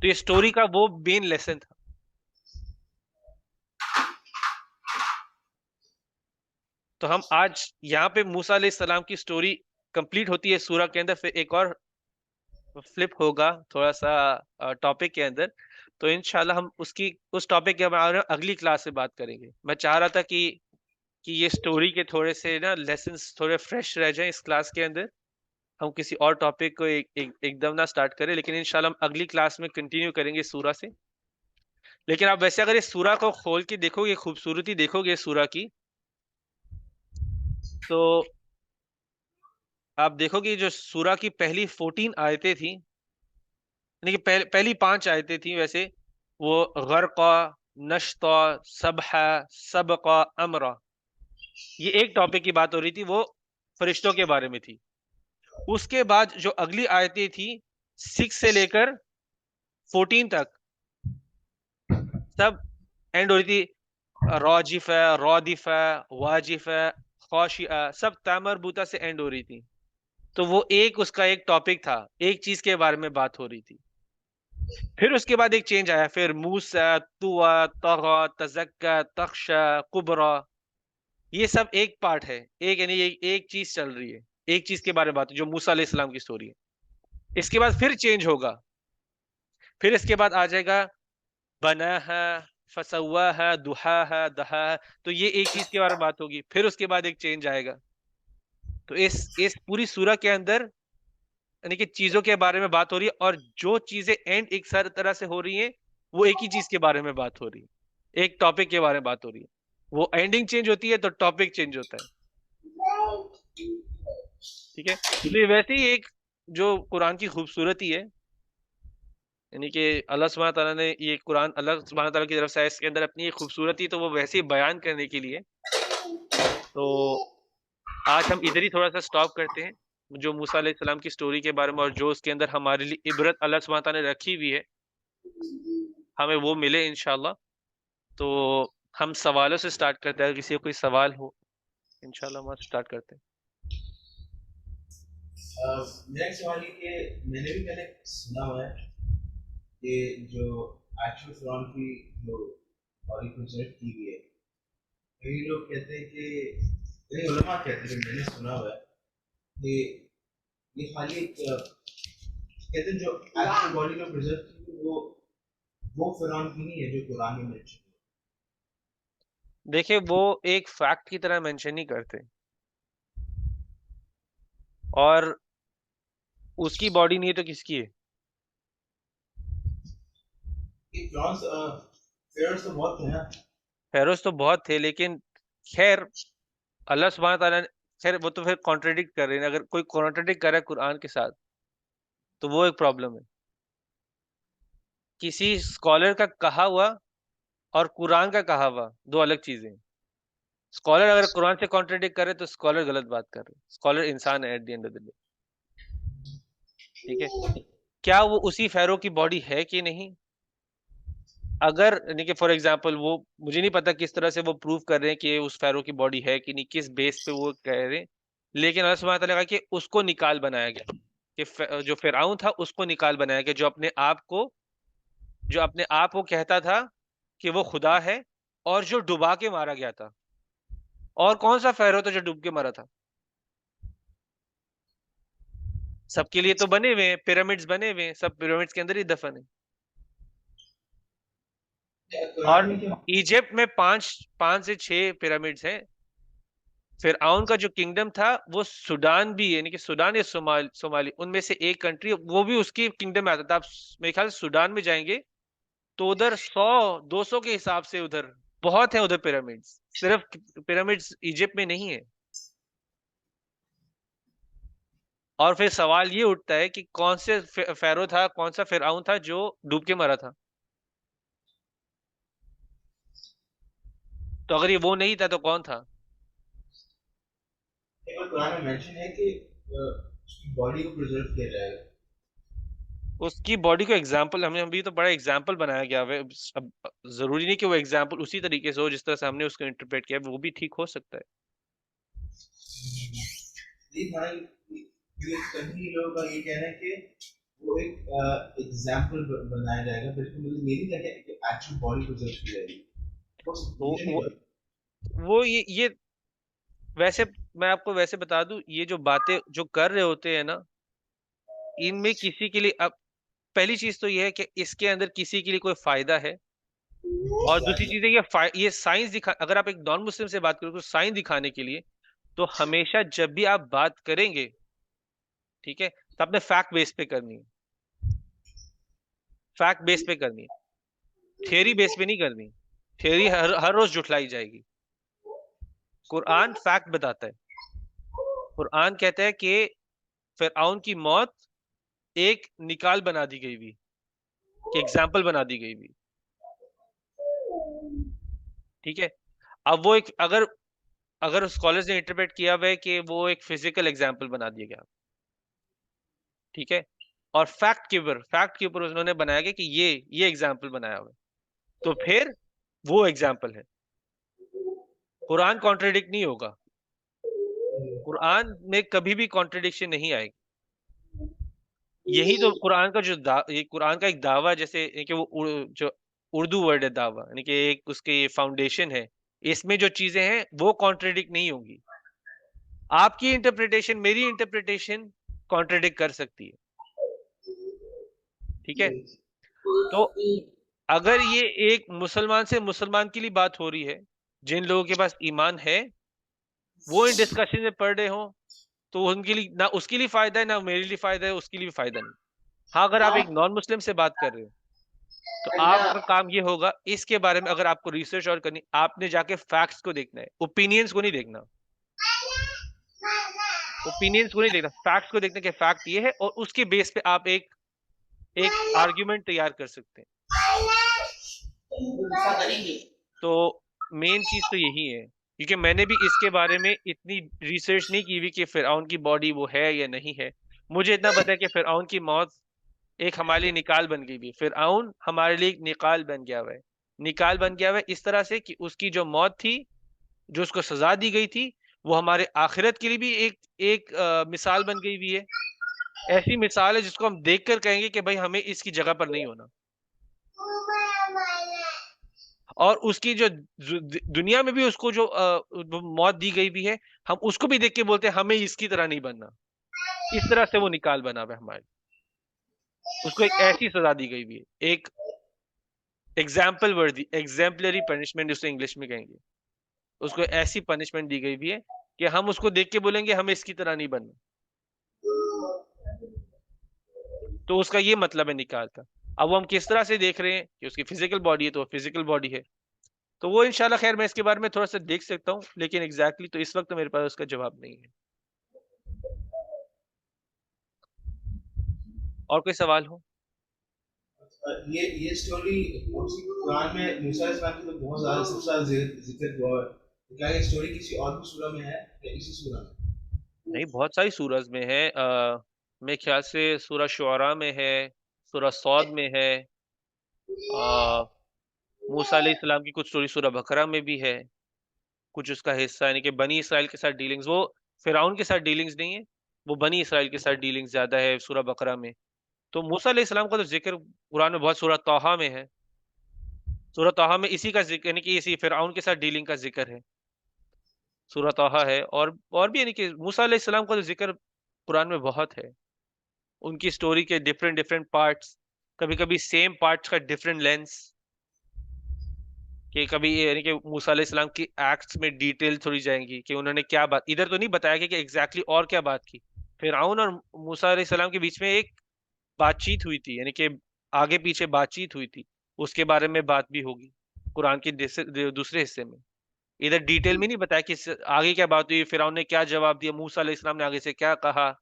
تو یہ سٹوری کا وہ مین لیسن تھا. تو ہم آج یہاں پہ موسیٰ علیہ السلام کی سٹوری کمپلیٹ ہوتی ہے سورہ کے اندر، پھر ایک اور فلپ ہوگا تھوڑا سا ٹاپک کے اندر، تو انشاءاللہ ہم اس ٹاپک کے بارے میں اگلی کلاس سے بات کریں گے. میں چاہ رہا تھا کہ یہ سٹوری کے تھوڑے سے نا لیسنس تھوڑے فریش رہ جائیں اس کلاس کے اندر، ہم کسی اور ٹاپک کو ایک دم نہ سٹارٹ کریں، لیکن انشاءاللہ ہم اگلی کلاس میں کنٹینیو کریں گے سورہ سے. لیکن آپ ویسے اگر اس سورہ کو کھول کے دیکھو گے، خوبصورتی دیکھو گے سورہ کی، تو آپ دیکھو گے جو سورہ کی پہلی 14 آیتیں تھیں، یعنی کہ پہلی 5 آیتیں تھیں ویسے، وہ غرقہ، نشطہ، سبحہ، سبقہ، امرہ، یہ ایک ٹاپک کی بات ہو رہی تھی، وہ فرشتوں کے بارے میں تھی. اس کے بعد جو اگلی آیتیں تھی 6 سے لے کر 14 تک، سب اینڈ ہو رہی تھی راجفہ، رادفہ، واجفہ، خاشعہ، سب تامربوطہ سے اینڈ ہو رہی تھی. تو وہ اس کا ایک ٹاپک تھا، ایک چیز کے بارے میں بات ہو رہی تھی. پھر اس کے بعد ایک چینج آیا، پھر موسیٰ، طویٰ، طغیٰ، تزکیٰ، تخشیٰ، کبریٰ، یہ سب ایک پارٹ ہے، یعنی ایک چیز چل رہی ہے، ایک چیز کے بارے میں بات جو موسیٰ علیہ السلام کی سٹوری ہے. اس کے بعد پھر چینج ہوگا، پھر اس کے بعد آ جائے گا بناہا، فسواہا، دہاہا، دہاہا، تو یہ ایک چیز کے بارے میں بات ہوگی. پھر اس کے بعد ایک چینج آئے گا. تو اس پوری سورہ کے اندر یعنی کہ چیزوں کے بارے میں بات ہو رہی ہے، اور جو چیزیں اینڈ ایک سر طرح سے ہو رہی ہیں، وہ ایک ہی چیز کے بارے میں بات ہو رہی ہے، ایک ٹاپک کے بارے میں بات ہو رہی ہے. وہ اینڈنگ چینج ہوتی ہے تو ٹاپک چینج ہوتا ہے. ٹھیک ہے، تو یہ ویسے ہی ایک جو قرآن کی خوبصورتی ہے، یعنی کہ اللہ سبحانہ تعالیٰ نے یہ قرآن اللہ سبحانہ تعالیٰ کی طرف سے اس کے اندر اپنی ایک خوبصورتی تو وہ ویسے ہی بیان کرنے کے لیے. تو آج ہم ادھر ہی تھوڑا سا سٹاپ کرتے ہیں، جو موسیٰ علیہ السلام کی سٹوری کے بارے میں، اور جو اس کے اندر ہمارے لیے عبرت اللہ سبحانہ تعالیٰ نے رکھی ہوئی ہے، ہمیں وہ ملے انشاءاللہ. تو ہم سوالوں سے سٹارٹ کرتے ہیں، اگر کسی کو کوئی سوال ہو انشاءاللہ ہم سٹارٹ کرتے ہیں. میرا سوال یہ کہ میں نے بھی پہلے سنا ہوا ہے کہ جو ایکچوئل فرعون کی جو باڈی کنسرٹ کی گئی ہے، کئی لوگ کہتے ہیں کہ کئی علماء کہتے ہیں، میں نے سنا ہوا ہے کہ یہ خالی ایک کہتے ہیں جو ایکچوئل باڈی میں پرزرو کی وہ فرعون کی نہیں ہے جو قرآن میں مینشن ہے. دیکھیں وہ ایک فیکٹ کی طرح مینشن نہیں کرتے، اور اس کی باڈی نہیں ہے تو کس کی ہے؟ فیئرس تو بہت تھے نا. فیروز تو بہت تھے، لیکن خیر اللہ سبحانہ تعالیٰ نے خیر وہ تو پھر کانٹرڈکٹ کر رہے ہیں. اگر کوئی کانٹرڈکٹ کر رہا ہے قرآن کے ساتھ تو وہ ایک پرابلم ہے. کسی اسکالر کا کہا ہوا اور قرآن کا کہا ہوا دو الگ چیزیں ہیں. اسکالر اگر قرآن سے کانٹرڈکٹ کرے تو اسکالر غلط بات کر رہے. اسکالر انسان ہے at the end of the day. ٹھیک ہے، کیا وہ اسی فیرو کی باڈی ہے کہ نہیں؟ اگر یعنی کہ فار ایگزامپل وہ مجھے نہیں پتا کس طرح سے وہ پروف کر رہے ہیں کہ اس فیرو کی باڈی ہے کہ نہیں، کس بیس پہ وہ کہہ رہے ہیں، لیکن اللہ سبحانہ تعالیٰ نے کہا کہ اس کو نکال بنایا گیا، کہ جو فرعون تھا اس کو نکال بنایا گیا، جو اپنے آپ کو کہتا تھا کہ وہ خدا ہے، اور جو ڈبا کے مارا گیا تھا. اور کون سا فیرو تھا جو ڈوب کے مرا تھا؟ سب کے لیے تو بنے ہوئے ہیں، پیرامڈز بنے ہوئے ہیں، سب پیرامڈز کے اندر ہی دفن ہے. اور قرآن میں کیا ایجپٹ میں 5 سے 6 پیرامڈز ہیں. فرعون کا جو کنگڈم تھا وہ سوڈان بھی، یعنی کہ سوڈان یا صومالی، ان میں سے ایک کنٹری، وہ بھی اس کی کنگڈم میں آتا تھا. آپ میرے خیال سے سوڈان میں جائیں گے تو ادھر 100-200 کے حساب سے ادھر بہت ہیں ادھر پیرامڈز. صرف پیرامڈز ایجپٹ میں نہیں ہے. اور پھر سوال یہ اٹھتا ہے کہ کون سے فیرو تھا، کون سا فرعون تھا جو ڈوب کے مرا تھا؟ تو اگر یہ وہ نہیں تھا تو کون تھا؟ ایک بار قرآن میں مینشن ہے کہ اس کی باڈی کو پرزرو کیا جائے گا. اس کی باڈی کو ایگزامپل، ہم نے ابھی تو بڑا ایگزامپل بنایا گیا ہے. اب ضروری نہیں کہ وہ ایگزامپل اسی طریقے سے ہو جس طرح سے ہم نے اس کو انٹرپریٹ کیا ہے، وہ بھی ٹھیک ہو سکتا ہے. یہ بھائی کہیں لوگوں کا یہ کہنا ہے کہ وہ ایک ایگزامپل بنایا جائے گا، بالکل مطلب یہ نہیں کہتے کہ ایکچوئل باڈی پرزرو کی جائے گی. وہ یہ ویسے میں آپ کو ویسے بتا دوں، یہ جو باتیں جو کر رہے ہوتے ہیں نا، ان میں کسی کے لیے، اب پہلی چیز تو یہ ہے کہ اس کے اندر کسی کے لیے کوئی فائدہ ہے. اور دوسری چیز ہے یہ سائنس اگر آپ ایک نان مسلم سے بات کرو تو سائنس دکھانے کے لیے، تو ہمیشہ جب بھی آپ بات کریں گے، ٹھیک ہے، تو آپ نے فیکٹ بیس پہ کرنی ہے. فیکٹ بیس پہ کرنی ہے، تھیوری بیس پہ نہیں کرنی. تھیوری ہر روز جھٹلائی جائے گی. قرآن فیکٹ بتاتا ہے. قرآن کہتا ہے کہ فرعون کی موت ایک نکال بنا دی گئی ہوئی، کہ ایگزامپل بنا دی گئی ہوئی. ٹھیک ہے. اب وہ ایک اگر اسکالرز نے انٹرپریٹ کیا ہوا ہے کہ وہ ایک فزیکل ایگزامپل بنا دیا گیا، ٹھیک ہے، اور فیکٹ کے اوپر انہوں نے بنایا گیا کہ یہ ایگزامپل بنایا ہوا ہے، تو پھر وہ ایگزامپل ہے. قرآن کانٹرڈکٹ نہیں ہوگا. قرآن میں کبھی بھی کانٹرڈکشن نہیں آئے گی. یہی تو قرآن کا یہ قرآن کا ایک دعویٰ، جیسے کہ وہ جو اردو ورڈ ہے دعویٰ، یعنی کہ ایک اس کے یہ فاؤنڈیشن ہے، اس میں جو چیزیں ہیں وہ کانٹرڈکٹ نہیں ہوں گی. آپ کی انٹرپریٹیشن میری انٹرپریٹیشن کانٹرڈکٹ کر سکتی ہے. ٹھیک ہے. تو اگر یہ ایک مسلمان سے مسلمان کے لیے بات ہو رہی ہے، جن لوگوں کے پاس ایمان ہے وہ ان ڈسکشن میں پڑھ رہے ہوں، تو ان کے لیے نہ اس کے لیے فائدہ ہے، نہ میرے لیے فائدہ ہے، اس کے لیے بھی فائدہ نہیں. ہاں اگر آپ ایک نان مسلم سے بات کر رہے ہو تو آپ کا کام یہ ہوگا، اس کے بارے میں اگر آپ کو ریسرچ اور کرنی، آپ نے جا کے فیکٹس کو دیکھنا ہے، اوپینینز کو نہیں دیکھنا. اوپینینز کو نہیں دیکھنا، فیکٹس کو دیکھنا کہ فیکٹ یہ ہے، اور اس کے بیس پہ آپ ایک آرگیومنٹ تیار کر سکتے ہیں. تو مین چیز تو یہی ہے، کیونکہ میں نے بھی اس کے بارے میں اتنی ریسرچ نہیں کی ہوئی کہ فرعون کی باڈی وہ ہے یا نہیں ہے. مجھے اتنا پتا ہے کہ فرعون کی موت ایک ہمارے لیے نکال بن گئی بھی. فرعون ہمارے لیے ایک نکال بن گیا ہوا ہے. نکال بن گیا ہوا ہے اس طرح سے کہ اس کی جو موت تھی، جو اس کو سزا دی گئی تھی، وہ ہمارے آخرت کے لیے بھی ایک مثال بن گئی ہوئی ہے. ایسی مثال ہے جس کو ہم دیکھ کر کہیں گے کہ بھائی ہمیں اس کی جگہ پر نہیں ہونا. اور اس کی جو دنیا میں بھی اس کو جو موت دی گئی بھی ہے، ہم اس کو بھی دیکھ کے بولتے ہیں ہمیں اس کی طرح نہیں بننا. اس طرح سے وہ نکال بنا ہوا ہے ہمارے. اس کو ایک ایسی سزا دی گئی بھی ہے، ایک ایگزامپل ورڈی، ایگزامپلری پنشمنٹ اسے انگلش میں کہیں گے. اس کو ایسی پنشمنٹ دی گئی بھی ہے کہ ہم اس کو دیکھ کے بولیں گے ہمیں اس کی طرح نہیں بننا. تو اس کا یہ مطلب ہے نکال کا. اب وہ ہم کس طرح سے دیکھ رہے ہیں کہ اس کی فزیکل باڈی ہے تو وہ فزیکل باڈی ہے، تو وہ انشاءاللہ خیر میں اس کے بارے میں تھوڑا سا دیکھ سکتا ہوں، لیکن ایگزیکٹلی تو اس وقت میرے پاس اس کا جواب نہیں ہے. اور کوئی سوال ہو؟ یہ اسٹوری قرآن میں موسیٰ علیہ السلام کی تو بہت زیادہ سب سے زیادہ ذکر ہوا ہے. کیا یہ اسٹوری کسی اور بھی سورہ میں ہے یا اسی سورہ میں؟ نہیں، بہت ساری سورج میں ہے. میرے خیال سے سورہ شعراء میں ہے، سورہ صاد میں ہے، موسیٰ علیہ السلام کی کچھ سٹوری سورہ بقرہ میں بھی ہے. کچھ اس کا حصہ، یعنی کہ بنی اسرائیل کے ساتھ ڈیلنگز، وہ فرعون کے ساتھ ڈیلنگز نہیں ہے، وہ بنی اسرائیل کے ساتھ ڈیلنگز زیادہ ہے سورہ بقرہ میں. تو موسیٰ علیہ السلام کا تو ذکر قرآن میں بہت، سورہ طٰہٰ میں ہے. سورہ طٰہٰ میں اسی کا ذکر، یعنی کہ اسی فرعون کے ساتھ ڈیلنگ کا ذکر ہے. سورہ طٰہٰ ہے، اور بھی، یعنی کہ موسیٰ علیہ السلام کا تو ذکر قرآن میں بہت ہے. ان کی اسٹوری کے ڈفرینٹ پارٹس، کبھی کبھی سیم پارٹس کا ڈفرینٹ لینس، کہ کبھی یعنی کہ موسیٰ علیہ السلام کی ایکٹس میں ڈیٹیل تھوڑی جائیں گی کہ انہوں نے کیا بات، ادھر تو نہیں بتایا کہ ایگزیکٹلی اور کیا بات کی. فرعون اور موسیٰ علیہ السلام کے بیچ میں ایک بات چیت ہوئی تھی، یعنی کہ آگے پیچھے بات چیت ہوئی تھی، اس کے بارے میں بات بھی ہوگی قرآن کے دوسرے حصے میں. ادھر ڈیٹیل میں نہیں بتایا کہ آگے کیا بات ہوئی، فرعون نے کیا جواب دیا، موسیٰ علیہ السلام نے آگے سے کیا کہا،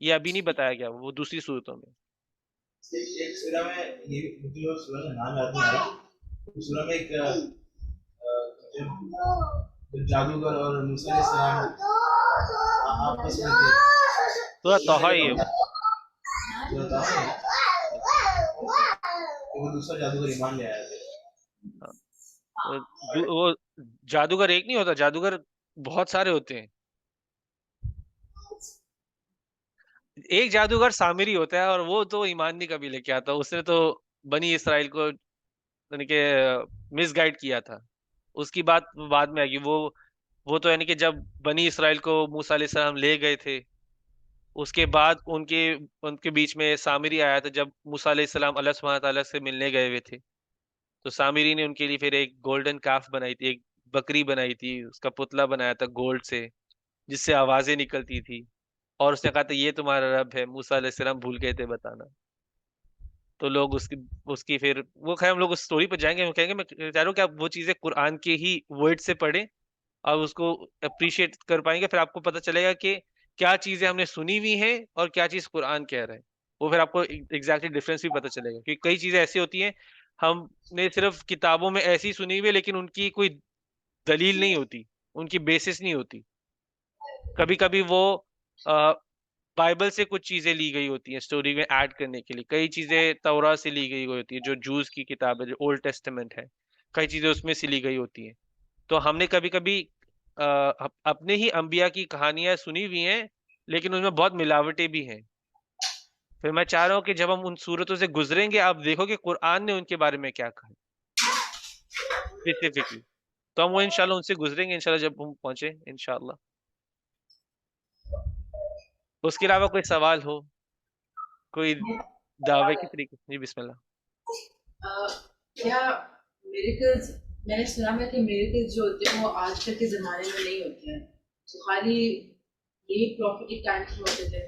یہ ابھی نہیں بتایا گیا، وہ دوسری صورتوں میں. ایک سورہ میں یہ مجھے وہ سورہ کا نام یاد نہیں آ رہا، اس سورہ میں ایک جب جادوگر اور موسیٰ علیہ السلام آپس میں تھے، سورہ طٰہٰ ہی ہے وہ. جو تھا وہ دوسرا جادوگر ایمان لے آیا تھا. وہ جادوگر ایک نہیں ہوتا، جادوگر بہت سارے ہوتے ہیں. ایک جادوگر سامری ہوتا ہے اور وہ تو ایمان نہیں کبھی لے کے آتا، اس نے تو بنی اسرائیل کو یعنی کہ مس گائیڈ کیا تھا. اس کی بات بعد میں آئے گی. وہ تو یعنی کہ جب بنی اسرائیل کو موسیٰ علیہ السلام لے گئے تھے، اس کے بعد ان کے بیچ میں سامری آیا تھا جب موسیٰ علیہ السلام اللہ سبحانہ تعالیٰ سے ملنے گئے ہوئے تھے. تو سامری نے ان کے لیے پھر ایک گولڈن کاف بنائی تھی، ایک بکری بنائی تھی، اس کا پتلا بنایا تھا گولڈ سے جس سے آوازیں نکلتی تھی، اور اس نے کہا تھا یہ تمہارا رب ہے. موسیٰ علیہ السلام بھول گئے تھے بتانا. تو لوگ اس کی پھر وہ خیر ہم لوگ اس سٹوری پہ جائیں گے، ہم کہیں گے میں چاہ رہا ہوں کہ آپ وہ چیزیں قرآن کے ہی ورڈ سے پڑھیں اور اس کو اپریشیٹ کر پائیں گے، پھر آپ کو پتہ چلے گا کہ کیا چیزیں ہم نے سنی ہوئی ہیں اور کیا چیز قرآن کہہ رہا ہے. وہ پھر آپ کو ایگزیکٹلی ڈفرینس بھی پتہ چلے گا، کیونکہ کئی چیزیں ایسی ہوتی ہیں ہم نے صرف کتابوں میں ایسی سنی ہوئی ہے لیکن ان کی کوئی دلیل نہیں ہوتی، ان کی بیسس نہیں ہوتی. کبھی کبھی وہ بائبل سے کچھ چیزیں لی گئی ہوتی ہیں سٹوری میں ایڈ کرنے کے لیے، کئی چیزیں توراہ سے لی گئی ہوتی ہیں جو جوز کی کتاب ہے، جو اولڈ ٹیسٹمنٹ ہے، کئی چیزیں اس میں سے لی گئی ہوتی ہیں. تو ہم نے کبھی کبھی اپنے ہی انبیاء کی کہانیاں سنی ہوئی ہیں لیکن ان میں بہت ملاوٹیں بھی ہیں. پھر میں چاہ رہا ہوں کہ جب ہم ان صورتوں سے گزریں گے آپ دیکھو کہ قرآن نے ان کے بارے میں کیا کہا اسپیسیفکلی، تو ہم وہ انشاءاللہ ان سے گزریں گے انشاءاللہ جب ہم پہنچے انشاءاللہ. اس کے علاوہ کوئی سوال ہو، کوئی دعوے کی طریقے؟ جی بسم اللہ. کیا میریکلز، میں نے سنا ہے کہ میریکلز جو ہوتے ہیں وہ آج کل کے زمانے میں نہیں ہوتے ہیں، تو خالی یہی پروفیٹک ٹائمس میں ہوتے تھے.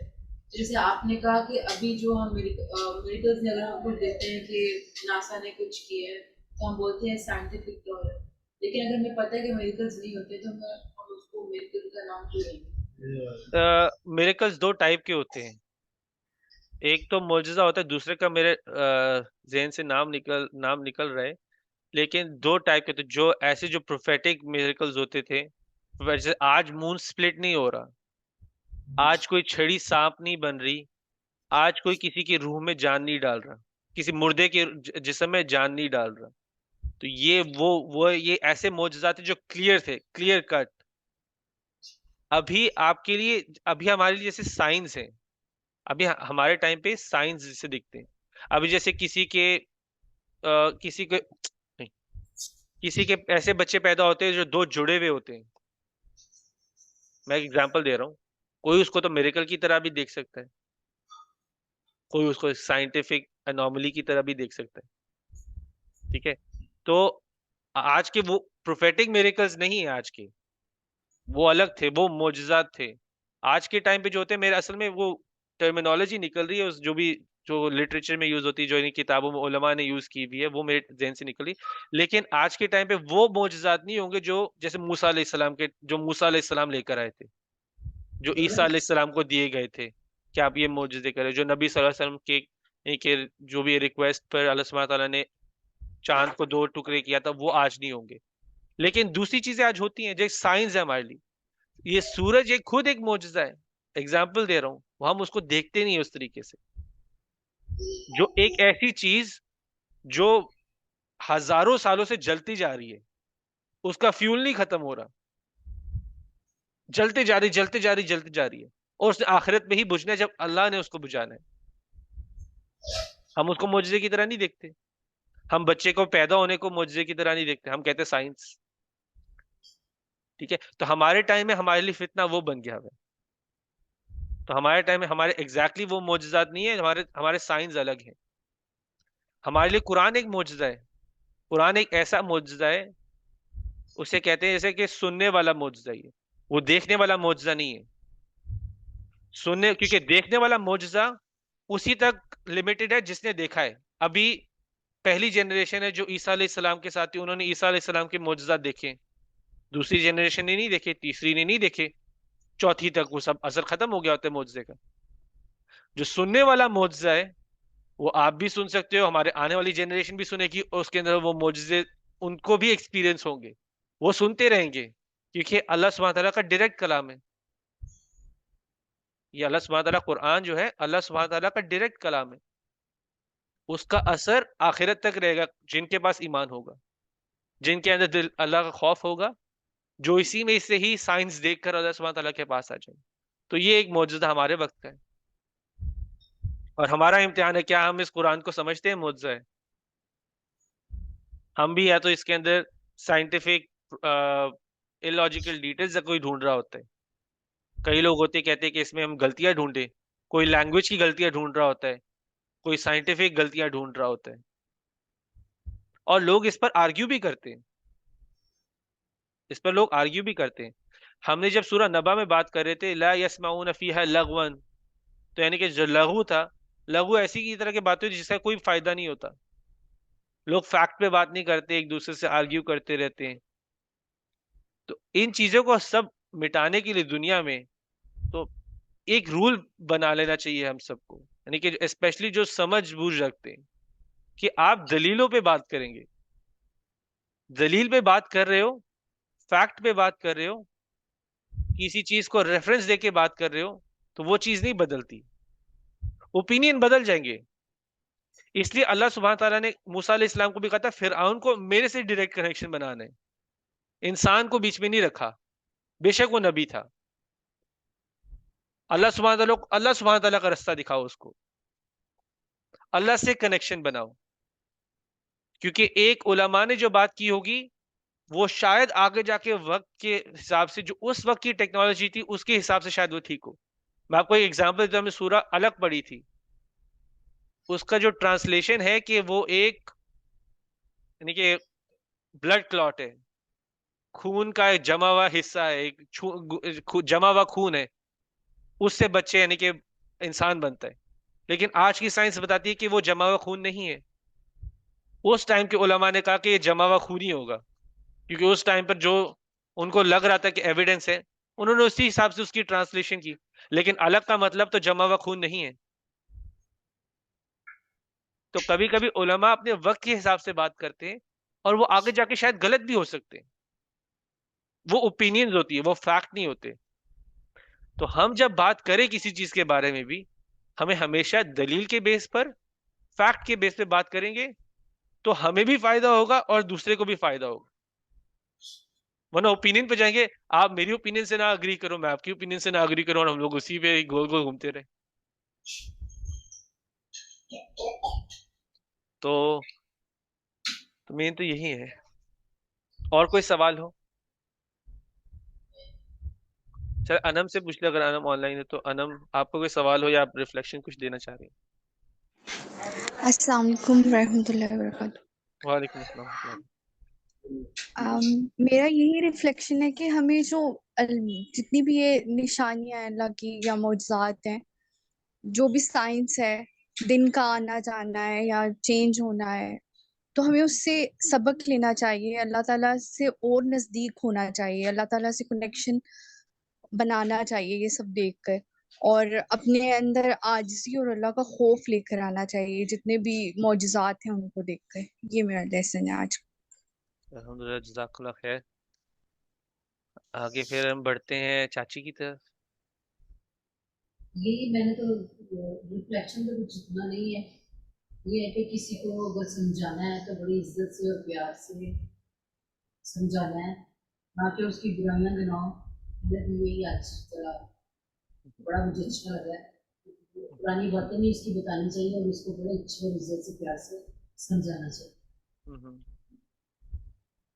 جیسے آپ نے کہا کہ ابھی جو ہم میریکلز نے اگر ہم کچھ دیکھتے ہیں کہ ناسا نے کچھ کیے ہیں تو ہم بولتے ہیں سائنٹیفک طور ہے، لیکن اگر ہمیں پتہ ہے کہ میریکلز نہیں ہوتے تو ہم اس کو میریکل کا نام کیوں دیں گے؟ میریکلز دو ٹائپ کے ہوتے ہیں، ایک تو معجزہ ہوتا ہے، دوسرے کا میرے ذہن سے نام نکل رہا ہے، لیکن دو ٹائپ کے تھے جو ایسے جو پروفیٹک میریکلز ہوتے تھے. ویسے آج مون سپلٹ نہیں ہو رہا، آج کوئی چھڑی سانپ نہیں بن رہی، آج کوئی کسی کی روح میں جان نہیں ڈال رہا، کسی مردے کے جسم میں جان نہیں ڈال رہا. تو یہ ایسے معجزات ہیں جو کلیئر تھے، کلیئر کٹ. ابھی آپ کے لیے، ابھی ہمارے لیے جیسے سائنس ہے، ابھی ہمارے ٹائم پہ سائنس جسے دکھتے ہیں. ابھی جیسے کسی کے ایسے بچے پیدا ہوتے ہیں جو دو جڑے ہوئے ہوتے ہیں. میں ایک ایگزامپل دے رہا ہوں، کوئی اس کو تو میریکل کی طرح بھی دیکھ سکتا ہے، کوئی اس کو سائنٹیفک انوملی کی طرح بھی دیکھ سکتا ہے. ٹھیک ہے، تو آج کے وہ پروفیٹک میریکلز نہیں ہیں، آج کے وہ الگ تھے، وہ معجزات تھے. آج کے ٹائم پہ جو ہوتے ہیں میرے اصل میں وہ ٹرمینالوجی نکل رہی ہے جو لٹریچر میں یوز ہوتی ہے، جو ان کتابوں میں علماء نے یوز کی ہوئی ہے، وہ میرے ذہن سے نکلی. لیکن آج کے ٹائم پہ وہ معجزات نہیں ہوں گے جو جیسے موسیٰ علیہ السلام لے کر آئے تھے، جو عیسیٰ علیہ السلام کو دیے گئے تھے کہ آپ یہ معجزے کریں، جو نبی صلی اللہ علیہ وسلم کے جو بھی ریکویسٹ پر اللہ سبحانہ تعالیٰ نے چاند کو 2 ٹکڑے کیا تھا، وہ آج نہیں ہوں گے. لیکن دوسری چیزیں آج ہوتی ہیں، جیسے سائنس ہے ہمارے لیے. یہ سورج خود ایک معجزہ ہے، ایگزامپل دے رہا ہوں، وہ ہم اس کو دیکھتے نہیں اس طریقے سے. جو ایک ایسی چیز جو ہزاروں سالوں سے جلتی جا رہی ہے، اس کا فیول نہیں ختم ہو رہا، جلتے جا رہی ہے، اور اس نے آخرت میں ہی بجھنا ہے جب اللہ نے اس کو بجھانا ہے. ہم اس کو معجزے کی طرح نہیں دیکھتے، ہم بچے کو پیدا ہونے کو معجزے کی طرح نہیں دیکھتے، ہم کہتے سائنس. ٹھیک ہے، تو ہمارے ٹائم میں ہمارے لیے فتنہ وہ بن گیا ہے. تو ہمارے ٹائم میں ہمارے ایگزیکٹلی وہ معجزات نہیں ہے، ہمارے سائنس الگ ہیں. ہمارے لیے قرآن ایک معجزہ ہے. قرآن ایک ایسا معجزہ ہے، اسے کہتے ہیں جیسے کہ سننے والا معجزہ ہی ہے، وہ دیکھنے والا معجزہ نہیں ہے. سننے، کیونکہ دیکھنے والا معجزہ اسی تک لمیٹڈ ہے جس نے دیکھا ہے. ابھی پہلی جنریشن ہے جو عیسیٰ علیہ السلام کے ساتھ تھی، انہوں نے عیسیٰ علیہ السلام کے معجزات دیکھے. دوسری جنریشن نے نہیں دیکھے، تیسری نے نہیں دیکھے، چوتھی تک وہ سب اثر ختم ہو گیا ہوتا ہے معجزے کا. جو سننے والا معجزہ ہے وہ آپ بھی سن سکتے ہو، ہمارے آنے والی جنریشن بھی سنے گی، اور اس کے اندر وہ معجزے ان کو بھی ایکسپیرینس ہوں گے، وہ سنتے رہیں گے، کیونکہ اللہ سبحانہ تعالیٰ کا ڈائریکٹ کلام ہے. یہ اللہ سبحانہ تعالیٰ قرآن جو ہے اللہ سبحانہ تعالیٰ کا ڈائریکٹ کلام ہے. اس کا اثر آخرت تک رہے گا جن کے پاس ایمان ہوگا، جن کے اندر دل اللہ کا خوف ہوگا، جو اسی میں سے ہی سائنس دیکھ کر اللہ سبحانہ تعالیٰ کے پاس آ جائیں. تو یہ ایک معجزہ ہمارے وقت کا ہے، اور ہمارا امتحان ہے کیا ہم اس قرآن کو سمجھتے ہیں معجزہ ہے. ہم بھی یا تو اس کے اندر سائنٹیفک اللاجیکل ڈیٹیلز کوئی ڈھونڈ رہا ہوتا ہے. کئی لوگ ہوتے کہتے ہیں کہ اس میں ہم غلطیاں ڈھونڈیں، کوئی لینگویج کی غلطیاں ڈھونڈ رہا ہوتا ہے، کوئی سائنٹیفک غلطیاں ڈھونڈ رہا ہوتا ہے، اور لوگ اس پر آرگیو بھی کرتے ہیں. اس پر لوگ آرگیو بھی کرتے ہیں. ہم نے جب سورہ نبا میں بات کر رہے تھے لا یسمعون فیہا لغوا، تو یعنی کہ جو لغو تھا، لغو ایسی کی طرح کی بات ہوتی جس کا کوئی فائدہ نہیں ہوتا. لوگ فیکٹ پہ بات نہیں کرتے، ایک دوسرے سے آرگیو کرتے رہتے ہیں. تو ان چیزوں کو سب مٹانے کے لیے دنیا میں تو ایک رول بنا لینا چاہیے ہم سب کو، یعنی کہ اسپیشلی جو سمجھ بوجھ رکھتے ہیں، کہ آپ دلیلوں پہ بات کریں گے. دلیل پہ بات کر رہے ہو، فیکٹ پہ بات کر رہے ہو، کسی چیز کو ریفرنس دے کے بات کر رہے ہو، تو وہ چیز نہیں بدلتی. اوپینین بدل جائیں گے. اس لیے اللہ سبحانہ تعالیٰ نے موسیٰ علیہ السلام کو بھی کہا تھا فرعون کو میرے سے ڈائریکٹ کنیکشن بنانا ہے، انسان کو بیچ میں نہیں رکھا، بے شک وہ نبی تھا. اللہ سبحانہ تعالیٰ کا رستہ دکھاؤ اس کو، اللہ سے کنیکشن بناؤ. کیونکہ ایک علماء نے جو بات کی ہوگی وہ شاید آگے جا کے وقت کے حساب سے جو اس وقت کی ٹیکنالوجی تھی اس کے حساب سے شاید وہ ٹھیک ہو. میں آپ کو ایک ایگزامپل دیتا ہوں، میں سورہ علق پڑھی تھی، اس کا جو ٹرانسلیشن ہے کہ وہ ایک یعنی کہ بلڈ کلاٹ ہے، خون کا ایک جمع ہوا حصہ ہے، ایک جمع ہوا خون ہے، اس سے بچے یعنی کہ انسان بنتا ہے. لیکن آج کی سائنس بتاتی ہے کہ وہ جمع ہوا خون نہیں ہے. اس ٹائم کے علماء نے کہا کہ یہ جمع ہوا خون ہی ہوگا، کیونکہ اس ٹائم پر جو ان کو لگ رہا تھا کہ ایویڈنس ہے، انہوں نے اسی حساب سے اس کی ٹرانسلیشن کی. لیکن الگ کا مطلب تو جمع ہوا خون نہیں ہے. تو کبھی کبھی علماء اپنے وقت کے حساب سے بات کرتے ہیں، اور وہ آگے جا کے شاید غلط بھی ہو سکتے ہیں. وہ اوپینینز ہوتی ہے، وہ فیکٹ نہیں ہوتے. تو ہم جب بات کریں کسی چیز کے بارے میں بھی، ہمیں ہمیشہ دلیل کے بیس پر، فیکٹ کے بیس پہ بات کریں گے تو ہمیں بھی فائدہ ہوگا اور دوسرے کو بھی فائدہ ہوگا. ورنہ اوپینین پہ جائیں گے، آپ میری اوپینین سے نہ اگری کرو، میں آپ کی اوپینین سے نہ اگری کروں، اور ہم لوگ اسی پہ گول گول گھومتے رہے. تو مین تو یہی ہے. اور کوئی سوال ہو؟ چل انم سے پوچھ لیں، اگر انم آن لائن ہے تو. انم آپ کو کوئی سوال ہو یا آپ ریفلیکشن کچھ دینا چاہ رہے ہیں؟ السلام علیکم ورحمۃ اللہ وبرکاتہ. وعلیکم السلام. میرا یہی ریفلیکشن ہے کہ ہمیں جو جتنی بھی یہ نشانیاں ہیں اللہ کی یا معجزات ہیں، جو بھی سائنس ہے، دن کا آنا جانا ہے یا چینج ہونا ہے، تو ہمیں اس سے سبق لینا چاہیے، اللہ تعالیٰ سے اور نزدیک ہونا چاہیے، اللہ تعالیٰ سے کنیکشن بنانا چاہیے یہ سب دیکھ کر، اور اپنے اندر عاجزی اور اللہ کا خوف لے کر آنا چاہیے جتنے بھی معجزات ہیں ان کو دیکھ کر. یہ میرا لیسن ہے آج. الحمدللہ، جزاک اللہ خیر. آگے پھر ہم بڑھتے ہیں چاچی کی طرف. یہی میں نے تو ریفلیکشن تو کچھ اتنا نہیں ہے، یہ ہے کہ کسی کو اگر سمجھانا ہے تو بڑی عزت سے اور پیار سے سمجھانا ہے، نہ کہ اس کی برائیاں گناؤ. میں نے یہی آج ذرا بڑا مجھے اچھا لگا ہے. پرانی باتیں نہیں اس کی بتانی چاہیے، اور اس کو بڑے اچھے اور عزت سے پیار سے سمجھانا چاہیے.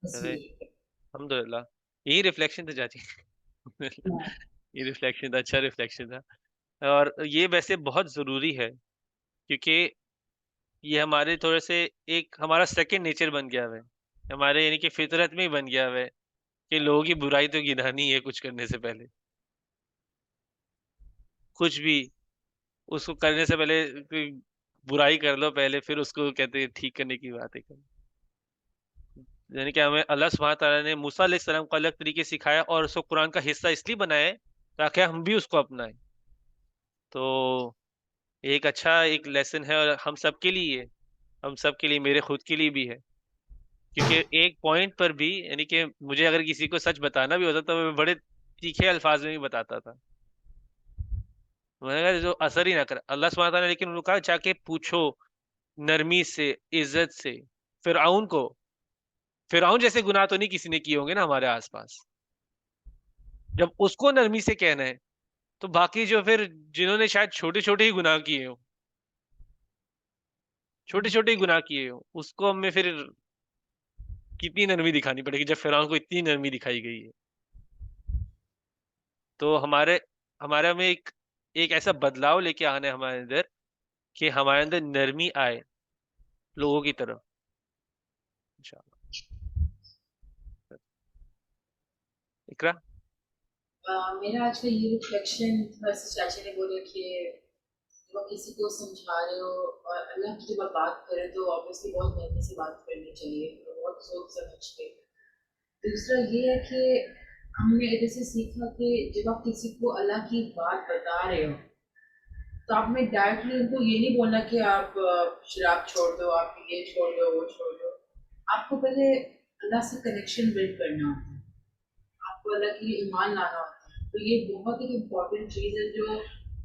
بس یہ الحمدللہ، یہی ریفلیکشن تھا چاچی. یہ ریفلیکشن تھا، اچھا ریفلیکشن تھا. اور یہ ویسے بہت ضروری ہے، کیونکہ یہ ہمارے تھوڑے سے ایک ہمارا سیکنڈ نیچر بن گیا ہے، ہمارے یعنی کہ فطرت میں ہی بن گیا ہے کہ لوگوں کی برائی تو گنانی ہے کچھ کرنے سے پہلے، کچھ بھی اس کو کرنے سے پہلے کوئی برائی کر لو پہلے، پھر اس کو کہتے ہیں ٹھیک کرنے کی باتیں کرو. یعنی کہ ہمیں اللہ سبحانہ تعالیٰ نے موسیٰ علیہ السلام کو الگ طریقے سکھایا اور اس کو قرآن کا حصہ اس لیے بنایا ہے تاکہ ہم بھی اس کو اپنائیں. تو ایک اچھا ایک لیسن ہے، اور ہم سب کے لیے ہے، ہم سب کے لیے، میرے خود کے لیے بھی ہے. کیونکہ ایک پوائنٹ پر بھی یعنی کہ مجھے اگر کسی کو سچ بتانا بھی ہوتا تو میں بڑے تیکھے الفاظ میں بھی بتاتا تھا، میں نے کہا جو اثر ہی نہ کرے. اللہ سبحانہ تعالیٰ نے لیکن انہوں نے کہا جا کے پوچھو نرمی سے، عزت سے. فرعون جیسے گناہ تو نہیں کسی نے کیے ہوں گے نا ہمارے آس پاس، جب اس کو نرمی سے کہنا ہے تو باقی جو پھر جنہوں نے شاید چھوٹے چھوٹے ہی گناہ کیے ہوں، چھوٹے چھوٹے ہی گناہ کیے ہوں، اس کو ہمیں پھر کتنی نرمی دکھانی پڑے گی جب فرعون کو اتنی نرمی دکھائی گئی ہے. تو ہمارے میں ایک ایسا بدلاؤ لے کے آنا ہے ہمارے اندر کہ ہمارے اندر نرمی آئے لوگوں کی طرف انشاءاللہ. اقرا. میرا آج کا یہ ریفلیکشن ویسے چاچا نے بولے کہ جب آپ کسی کو سمجھا رہے ہو اور اللہ کی جب آپ بات کریں تو آبویسلی بہت نرمی سے بات کرنی چاہیے، بہت سوچ سمجھ کے. دوسرا یہ ہے کہ ہم نے ادھر سے سیکھا کہ جب آپ کسی کو اللہ کی بات بتا رہے ہو تو آپ نے ڈائریکٹلی ان کو یہ نہیں بولنا کہ آپ شراب چھوڑ دو، آپ یہ چھوڑ دو، وہ چھوڑ دو. آپ کو پہلے اللہ سے کنیکشن بلڈ کرنا ہوتا ہے، آپ کو اللہ کے لیے ایمان لانا ہوتا ہے. تو یہ بہت ایک امپورٹنٹ چیز ہے جو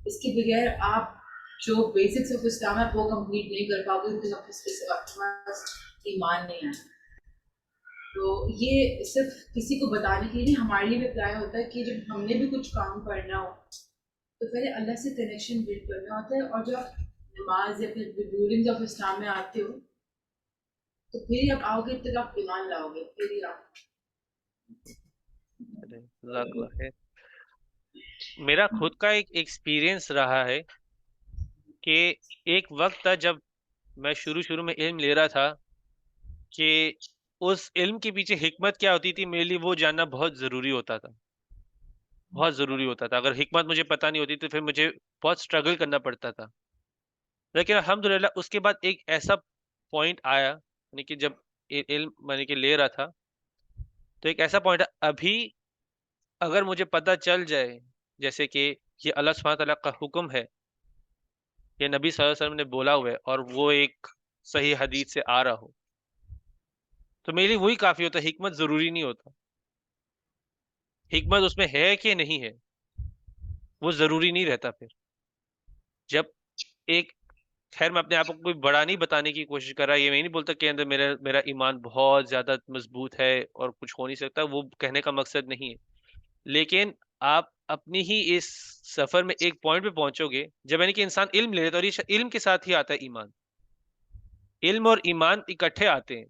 اس کے بغیر آپ جو بیسکس آف اسلام ہے وہ کمپلیٹ نہیں کر پاؤ گے کیونکہ آپ کے پاس ایمان نہیں ہے. تو یہ صرف کسی کو بتانے کے لیے ہمارے لیے بھی اپلائی ہوتا ہے کہ جب ہم نے بھی کچھ کام کرنا ہو تو پہلے اللہ سے کنیکشن بلڈ کرنا ہوتا ہے. اور جب آپ نماز یا پھر رولنگز آف اسلام میں آتے ہو تو پھر ہی آپ آؤ گے تک آپ ایمان لاؤ گے، پھر ہی آپ. جزاک اللہ خیر. میرا خود کا ایک ایکسپیرینس رہا ہے کہ ایک وقت تھا جب میں شروع میں علم لے رہا تھا کہ اس علم کے پیچھے حکمت کیا ہوتی تھی میرے لیے وہ جاننا بہت ضروری ہوتا تھا، بہت ضروری ہوتا تھا. اگر حکمت مجھے پتہ نہیں ہوتی تو پھر مجھے بہت سٹرگل کرنا پڑتا تھا. لیکن الحمدللہ اس کے بعد ایک ایسا پوائنٹ آیا، یعنی کہ جب علم میں کہ لے رہا تھا تو ایک ایسا پوائنٹ ابھی اگر مجھے پتہ چل جائے جیسے کہ یہ اللہ سبحانہ تعالیٰ کا حکم ہے، یہ نبی صلی اللہ علیہ وسلم نے بولا ہوا ہے اور وہ ایک صحیح حدیث سے آ رہا ہو تو میرے لیے وہی کافی ہوتا ہے. حکمت ضروری نہیں ہوتا، حکمت اس میں ہے کہ نہیں ہے وہ ضروری نہیں رہتا. پھر جب ایک خیر میں اپنے آپ کو کوئی بڑا نہیں بتانے کی کوشش کر رہا، یہ میں نہیں بولتا کہ اندر میرا ایمان بہت زیادہ مضبوط ہے اور کچھ ہو نہیں سکتا، وہ کہنے کا مقصد نہیں ہے. لیکن آپ اپنی ہی اس سفر میں ایک پوائنٹ پہ پہنچو گے جب یعنی کہ انسان علم لے لیتا ہے، اور یہ علم کے ساتھ ہی آتا ہے ایمان. علم اور ایمان اکٹھے آتے ہیں،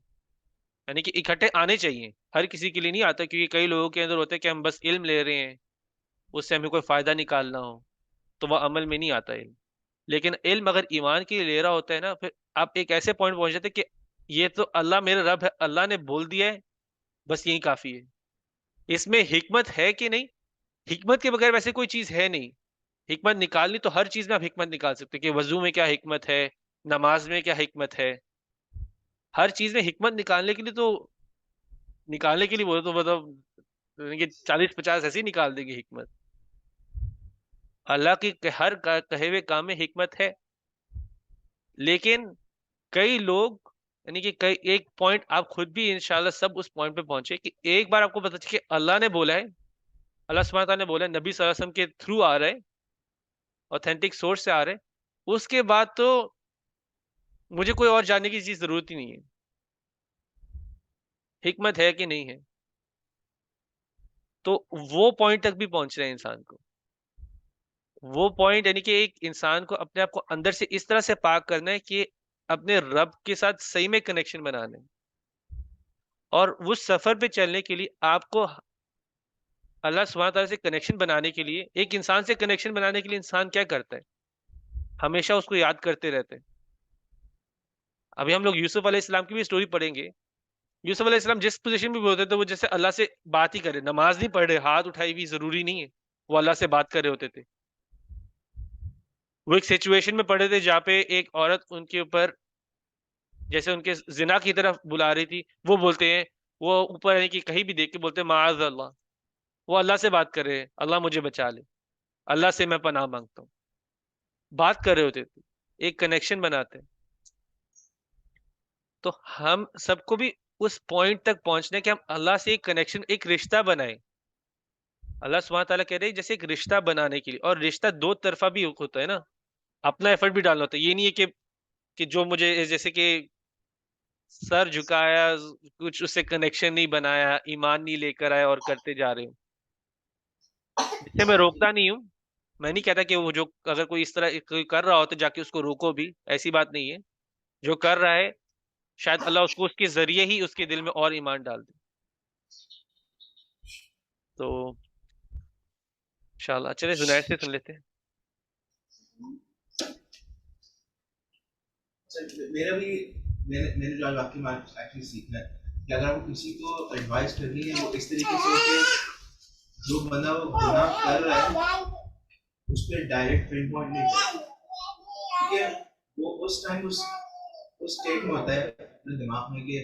یعنی کہ اکٹھے آنے چاہیے. ہر کسی کے لیے نہیں آتا، کیونکہ کئی لوگوں کے اندر ہوتا ہے کہ ہم بس علم لے رہے ہیں، اس سے ہمیں کوئی فائدہ نکالنا ہو تو وہ عمل میں نہیں آتا علم. لیکن علم اگر ایمان کے لیے لے رہا ہوتا ہے نا، پھر آپ ایک ایسے پوائنٹ پہنچ جاتے کہ یہ تو اللہ میرا رب ہے، اللہ نے بول دیا ہے، بس یہی کافی ہے. اس میں حکمت ہے کہ نہیں، حکمت کے بغیر ویسے کوئی چیز ہے نہیں. حکمت نکالنی تو ہر چیز میں آپ حکمت نکال سکتے کہ وضو میں کیا حکمت ہے، نماز میں کیا حکمت ہے. ہر چیز میں حکمت نکالنے کے لیے بولے تو مطلب 40-50 ایسے ہی نکال دے گی حکمت. اللہ کی ہر کہے ہوئے کام میں حکمت ہے. لیکن کئی لوگ یعنی کہ ایک پوائنٹ آپ خود بھی انشاءاللہ سب اس پوائنٹ پہ پہنچے کہ ایک بار آپ کو پتا چلے کہ اللہ نے بولا ہے، اللہ سبحانہ تعالیٰ نے بولا ہے، نبی صلی اللہ علیہ وسلم کے تھرو آ رہے، اوتھینٹک سورس سے آ رہے، اس کے بعد تو مجھے کوئی اور جاننے کی چیز ضرورت ہی نہیں ہے. حکمت ہے کہ نہیں ہے، تو وہ پوائنٹ تک بھی پہنچ رہے ہیں انسان کو. وہ پوائنٹ یعنی کہ ایک انسان کو اپنے آپ کو اندر سے اس طرح سے پاک کرنا ہے کہ اپنے رب کے ساتھ صحیح میں کنیکشن بنانا ہے. اور اس سفر پہ چلنے کے لیے آپ کو اللہ سبحانہ تعالیٰ سے کنیکشن بنانے کے لیے، ایک انسان سے کنیکشن بنانے کے لیے انسان کیا کرتا ہے؟ ہمیشہ اس کو یاد کرتے رہتے ہیں. ابھی ہم لوگ یوسف علیہ السلام کی بھی اسٹوری پڑھیں گے. یوسف علیہ السلام جس پوزیشن میں بھی ہوتے تھے وہ جیسے اللہ سے بات ہی کرے، نماز نہیں پڑھ رہے، ہاتھ اٹھائی بھی ضروری نہیں ہے، وہ اللہ سے بات کر رہے ہوتے تھے. وہ ایک سچویشن میں پڑے تھے جہاں پہ ایک عورت ان کے اوپر جیسے ان کے زنا کی طرف بلا رہی تھی، وہ بولتے ہیں، وہ اوپر یعنی کہ کہیں بھی دیکھ کے بولتے ہیں معاذ اللہ. وہ اللہ سے بات کر رہے ہیں، اللہ مجھے بچا لے، اللہ سے میں پناہ مانگتا ہوں. بات کر رہے ہوتے تھے، ایک کنیکشن بناتے ہیں. تو ہم سب کو بھی اس پوائنٹ تک پہنچنا ہے کہ ہم اللہ سے ایک کنیکشن، ایک رشتہ بنائیں. اللہ سبحانہ تعالیٰ کہہ رہے ہیں جیسے ایک رشتہ بنانے کے لیے، اور رشتہ دو طرفہ بھی ہوتا ہے نا، اپنا ایفرٹ بھی ڈالنا ہوتا ہے. یہ نہیں ہے کہ جو مجھے جیسے کہ سر جھکایا، کچھ اس سے کنیکشن نہیں بنایا، ایمان نہیں لے کر آیا اور کرتے جا رہے ہوں. اس سے میں روکتا نہیں ہوں، میں نہیں کہتا کہ وہ جو اگر کوئی اس طرح کوئی کر رہا ہو تو جا کے اس کو روکو بھی، ایسی بات نہیں ہے. جو کر رہا ہے شاید اللہ اس کو اس کے ذریعے ہی اس کے دل میں اور ایمان ڈال دے. تو انشاءاللہ چلے زنید سے سن لیتے ہیں. میرا بھی میں نے جو واقعی میں ایکچولی سیکھنا ہے کہ اگر آپ کو کسی کو ایڈوائز کرنی ہے وہ اس طریقے سے ہو کہ جو بندہ وہ گناہ کر رہا ہے اس پہ ڈائریکٹ پن پوائنٹ نہیں کرے، کیونکہ وہ اس ٹائم اس اسٹیٹ میں ہوتا ہے اپنے دماغ میں کہ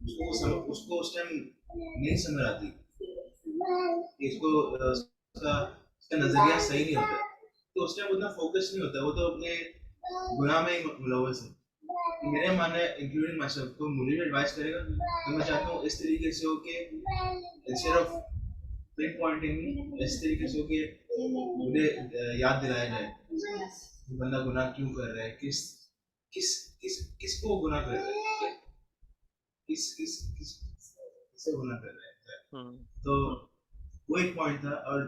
اس کو اس ٹائم نہیں سمجھ آتی کہ اس کا نظریہ صحیح نہیں ہوتا، تو اس ٹائم اتنا فوکس نہیں ہوتا، وہ تو اپنے گناہ میں ہی ملوث ہے. میرا ماننا ہے انکلوڈنگ مائی سیلف، تو مجھے بھی ایڈوائز کرے گا تو میں چاہتا ہوں اس طریقے سے ہو کہ انسٹیڈ آف پن پوائنٹنگ اس طریقے سے ہو کہ مجھے یاد دلایا جائے کہ بندہ گناہ کیوں کر رہا ہے، کس کو گناہ کر رہا ہے، کس سے گناہ کر رہا ہے. تو وہ ایک پوائنٹ تھا. اور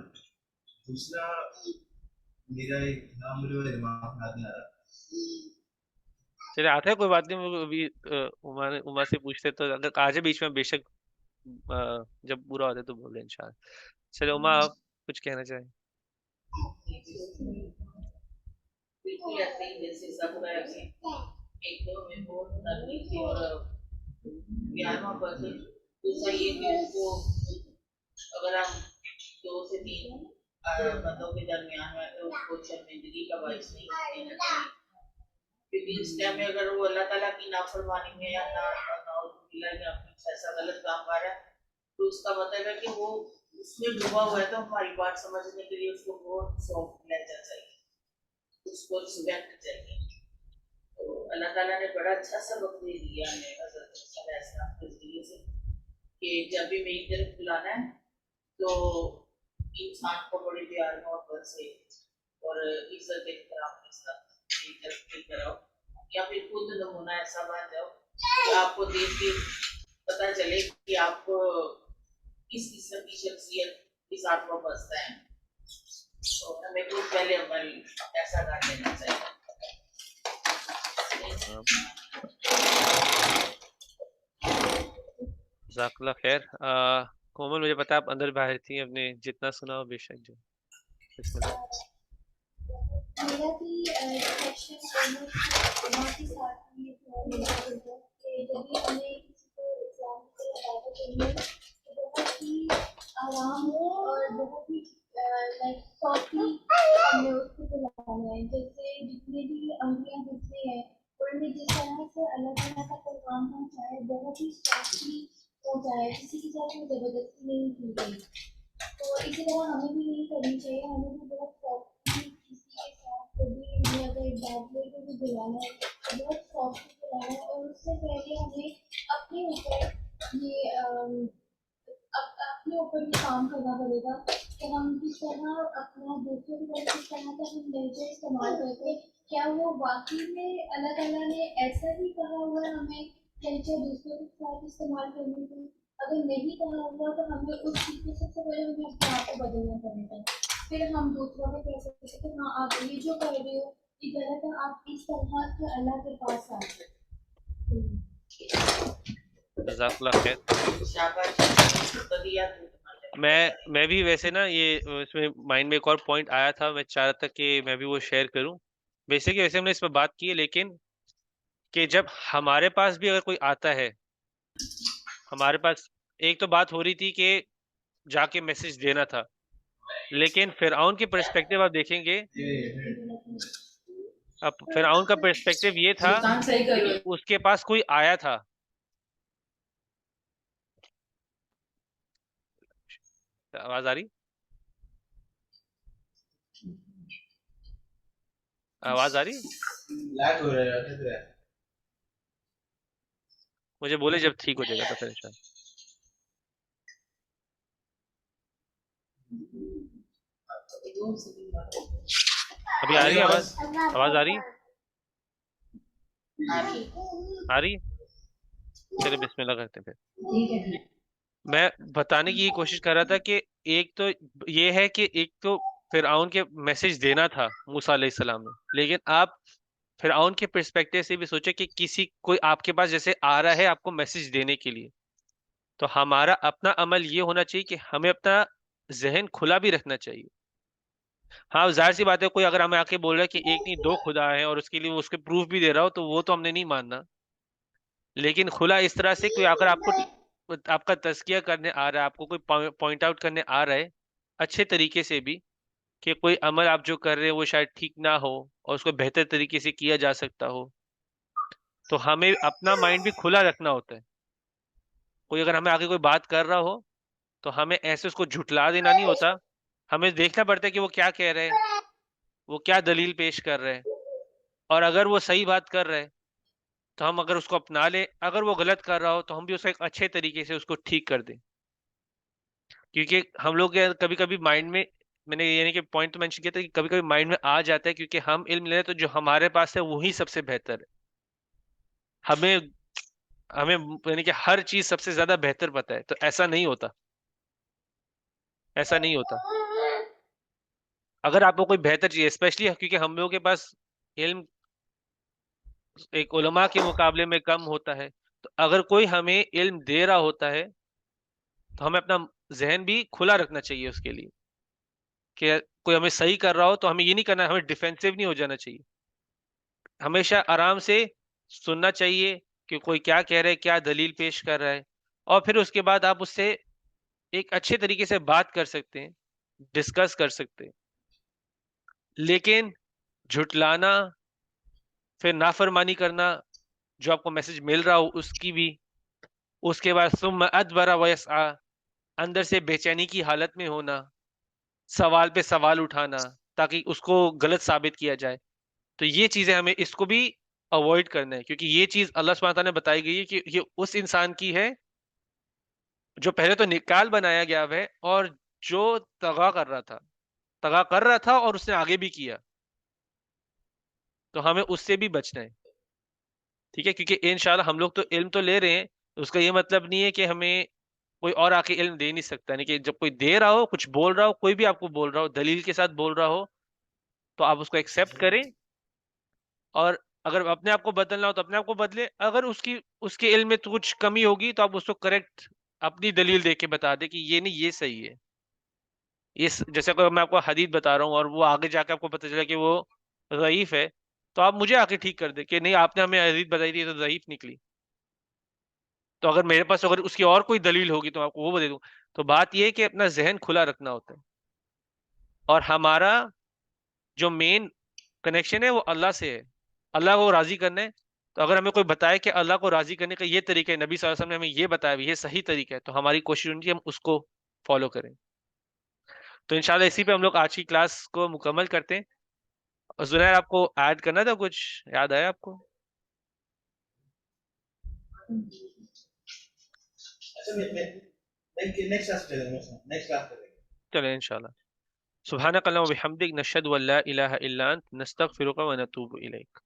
دوسرا میرا ایک نام مجھے دماغ میں نہیں آ رہا. چلے آتا ہے، کوئی بات نہیں. وہ ابھی عمر سے پوچھتے تو اگر آج بیچ میں بے شک جب پورا ہوتا ہے تو بول دیں انشاءاللہ. چلے عمر آپ کچھ کہنا چاہیں. بالکل ایسے ہی جیسے سب کا ایک دو میں بہت نرمی تھی اور پیار محبت تھی. دوسرا یہ کہ اس کو اگر ہم 2 سے 3 بندوں کے درمیان ہے تو اس کو شرمندگی کا باعث نہیں دینا چاہیے، کیونکہ اس ٹائم میں اگر وہ اللہ تعالیٰ کی نافرمانی میں یا کچھ ایسا غلط کام کر رہا ہے تو اس کا مطلب ہے کہ وہ اس میں ڈوبا ہوا ہے. تو ہماری بات سمجھنے کے لیے اس کو بہت سافٹ لہجہ چاہیے، اس کو رسپیکٹ چاہیے. تو اللہ تعالیٰ نے بڑا اچھا سبق دے دیا ہمیں حضرت صلی اللہ علیہ وسلم کے ذریعے سے کہ جب بھی میری طرف بلانا ہے تو انسان کو بڑی پیار محبت سے اور عزت احترام کے ساتھ میری طرف لے کر آؤ، یا پھر خود نمونہ ایسا بن جاؤ کہ آپ کو دیکھ کے پتہ چلے کہ آپ کو کس قسم کی شخصیت کے ساتھ وہ بستا ہے. تو ہمیں کچھ پہلے عمل ایسا کر لینا چاہیے. جزاک اللہ خیر. کومل مجھے پتا آپ اندر باہر تھی، اپنے جتنا سنا ہو بے شک جو. بسم اللہ. میرا بھی کویشچن بہت ہی ساتھ میں کہ جب بھی ہمیں کسی کو اسلام کی دعوت دینی ہے تو بہت ہی آرام اور بہت ہی لائک سافٹلی ہمیں اس کو بلانا ہے. جیسے جتنے بھی انبیاء گزرے ہیں ان میں جس طرح سے اللہ تعالیٰ کا پیغام پہنچائے بہت ہی سافٹلی پہنچایا، کسی کے ساتھ کوئی زبردستی نہیں کی گئی. تو اسی طرح ہمیں بھی نہیں کرنی چاہیے، ہمیں بھی بہت سافٹلی کسی کے ساتھ کبھی ہمیں اگر بات لے کے بھی بلانا ہے بہت سافٹلی بلانا ہے. اور اس سے پہلے ہمیں اپنے اوپر یہ اپنے اوپر یہ کام کرنا پڑے گا کہ ہم کس طرح اپنا دوستوں کی طرف کس طرح کا ہم لہجہ استعمال کرتے ہیں. کیا وہ واقعی میں اللہ تعالیٰ نے ایسا ہی کہا ہوا ہے ہمیں لہجہ دوستوں کے ساتھ استعمال کرنے کے؟ اگر نہیں کہا ہوا تو ہمیں اس چیز کو سب سے پہلے ہمیں اپنے آپ کو بدلنا پڑے گا، پھر ہم دوسروں کو کہہ سکتے ہیں کہ ہاں آپ یہ جو کر رہے ہو یہ غلط ہے، آپ اس طرح سے اللہ کے پاس آ جائیں. جزاک اللہ خیر. شاباش. میں بھی ویسے نا یہ اس میں مائنڈ میں ایک اور پوائنٹ آیا تھا، میں چاہ رہا تھا کہ میں بھی وہ شیئر کروں. بیسکلی ویسے ہم نے اس پہ بات کی ہے، لیکن کہ جب ہمارے پاس بھی اگر کوئی آتا ہے، ہمارے پاس ایک تو بات ہو رہی تھی کہ جا کے میسج دینا تھا، لیکن فرعون کی پرسپیکٹیو آپ دیکھیں گے، اب فرعون کا پرسپیکٹیو یہ تھا سلطان صحیح کر رہے کہ اس کے پاس کوئی آیا تھا. آواز آ رہی؟ آواز آ رہی؟ لیگ ہو رہا ہے. مجھے بولے جب ٹھیک ہو جائے گا تو پھر انشاءاللہ. ابھی آ رہی ہے آواز؟ آواز آ رہی؟ آ رہی؟ چلے بسم اللہ کرتے ہیں پھر. میں بتانے کی یہ کوشش کر رہا تھا کہ ایک تو یہ ہے کہ ایک تو فرعون کے میسج دینا تھا موسیٰ علیہ السلام نے، لیکن آپ فرعون کے پرسپیکٹیو سے بھی سوچے کہ کسی کوئی آپ کے پاس جیسے آ رہا ہے آپ کو میسج دینے کے لیے، تو ہمارا اپنا عمل یہ ہونا چاہیے کہ ہمیں اپنا ذہن کھلا بھی رکھنا چاہیے. ہاں ظاہر سی بات ہے، کوئی اگر ہمیں آ کے بول رہا ہے کہ ایک نہیں دو خدا ہیں اور اس کے لیے وہ اس کے پروف بھی دے رہا ہو تو وہ تو ہم نے نہیں ماننا، لیکن کھلا اس طرح سے کوئی اگر آپ کو آپ کا تزکیہ کرنے آ رہا ہے، آپ کو کوئی پوائنٹ آؤٹ کرنے آ رہا ہے اچھے طریقے سے بھی کہ کوئی عمل آپ جو کر رہے ہیں وہ شاید ٹھیک نہ ہو اور اس کو بہتر طریقے سے کیا جا سکتا ہو، تو ہمیں اپنا مائنڈ بھی کھلا رکھنا ہوتا ہے. کوئی اگر ہمیں آگے کوئی بات کر رہا ہو تو ہمیں ایسے اس کو جھٹلا دینا نہیں ہوتا، ہمیں دیکھنا پڑتا ہے کہ وہ کیا کہہ رہے ہیں، وہ کیا دلیل پیش کر رہے ہیں، اور اگر وہ صحیح بات کر رہے ہیں تو ہم اگر اس کو اپنا لیں، اگر وہ غلط کر رہا ہو تو ہم بھی اس کو ایک اچھے طریقے سے اس کو ٹھیک کر دیں. کیونکہ ہم لوگ کبھی کبھی مائنڈ میں نے یعنی کہ پوائنٹ تو مینشن کیا تھا کہ کبھی کبھی مائنڈ میں آ جاتا ہے کیونکہ ہم علم لے رہے تو جو ہمارے پاس ہے وہی سب سے بہتر ہے. ہمیں یعنی کہ ہر چیز سب سے زیادہ بہتر پتہ ہے، تو ایسا نہیں ہوتا، ایسا نہیں ہوتا. اگر آپ کو کوئی بہتر چیز اسپیشلی کیونکہ ہم لوگوں کے پاس علم ایک علماء کے مقابلے میں کم ہوتا ہے، تو اگر کوئی ہمیں علم دے رہا ہوتا ہے تو ہمیں اپنا ذہن بھی کھلا رکھنا چاہیے اس کے لیے کہ کوئی ہمیں صحیح کر رہا ہو تو ہمیں یہ نہیں کرنا، ہمیں ڈیفینسو نہیں ہو جانا چاہیے، ہمیشہ آرام سے سننا چاہیے کہ کوئی کیا کہہ رہا ہے، کیا دلیل پیش کر رہا ہے، اور پھر اس کے بعد آپ اس سے ایک اچھے طریقے سے بات کر سکتے ہیں، ڈسکس کر سکتے ہیں. لیکن جھٹلانا، پھر نافرمانی کرنا، جو آپ کو میسج مل رہا ہو اس کی بھی، اس کے بعد ثم ادبر ویسعی، اندر سے بے چینی کی حالت میں ہونا، سوال پہ سوال اٹھانا تاکہ اس کو غلط ثابت کیا جائے، تو یہ چیزیں ہمیں اس کو بھی اوائڈ کرنا ہے، کیونکہ یہ چیز اللہ سبحانہ تعالیٰ نے بتائی گئی ہے کہ یہ اس انسان کی ہے جو پہلے تو نکال بنایا گیا ہے اور جو طغا کر رہا تھا اور اس نے آگے بھی کیا، تو ہمیں اس سے بھی بچنا ہے. ٹھیک ہے، کیونکہ انشاءاللہ ہم لوگ تو علم تو لے رہے ہیں، اس کا یہ مطلب نہیں ہے کہ ہمیں کوئی اور آ کے علم دے نہیں سکتا، یعنی کہ جب کوئی دے رہا ہو، کچھ بول رہا ہو، کوئی بھی آپ کو بول رہا ہو، دلیل کے ساتھ بول رہا ہو، تو آپ اس کو ایکسیپٹ کریں، اور اگر اپنے آپ کو بدلنا ہو تو اپنے آپ کو بدلے، اگر اس کے علم میں تو کچھ کمی ہوگی تو آپ اس کو کریکٹ اپنی دلیل دے کے بتا دیں کہ یہ نہیں، یہ صحیح ہے. جیسے کہ میں آپ کو حدیث بتا رہا ہوں اور وہ آگے جا کے آپ کو پتہ چلا کہ وہ ضعیف ہے، تو آپ مجھے آ کے ٹھیک کر دیں کہ نہیں آپ نے ہمیں حدیث بتائی تھی تو ضعیف نکلی، تو اگر میرے پاس اگر اس کی اور کوئی دلیل ہوگی تو آپ کو وہ دے دوں. تو بات یہ ہے کہ اپنا ذہن کھلا رکھنا ہوتا ہے، اور ہمارا جو مین کنیکشن ہے وہ اللہ سے ہے، اللہ کو راضی کرنا ہے. تو اگر ہمیں کوئی بتائے کہ اللہ کو راضی کرنے کا یہ طریقہ ہے، نبی صلی اللہ علیہ وسلم نے ہمیں یہ بتایا یہ صحیح طریقہ ہے، تو ہماری کوشش ہونی چاہیے ہم اس کو فالو کریں. تو انشاءاللہ اسی پہ ہم لوگ آج کی کلاس کو مکمل کرتے ہیں. اور زنیر آپ کو ایڈ کرنا تھا، کچھ یاد آیا آپ کو؟ اچھا میں نیکسٹ کلاس چلیں گے، نیکسٹ کلاس کریں گے. چلیں انشاءاللہ. سبحانک اللہم و بحمدک، نشہد ان لا الہ الا انت، نستغفرک و نتوب الیک.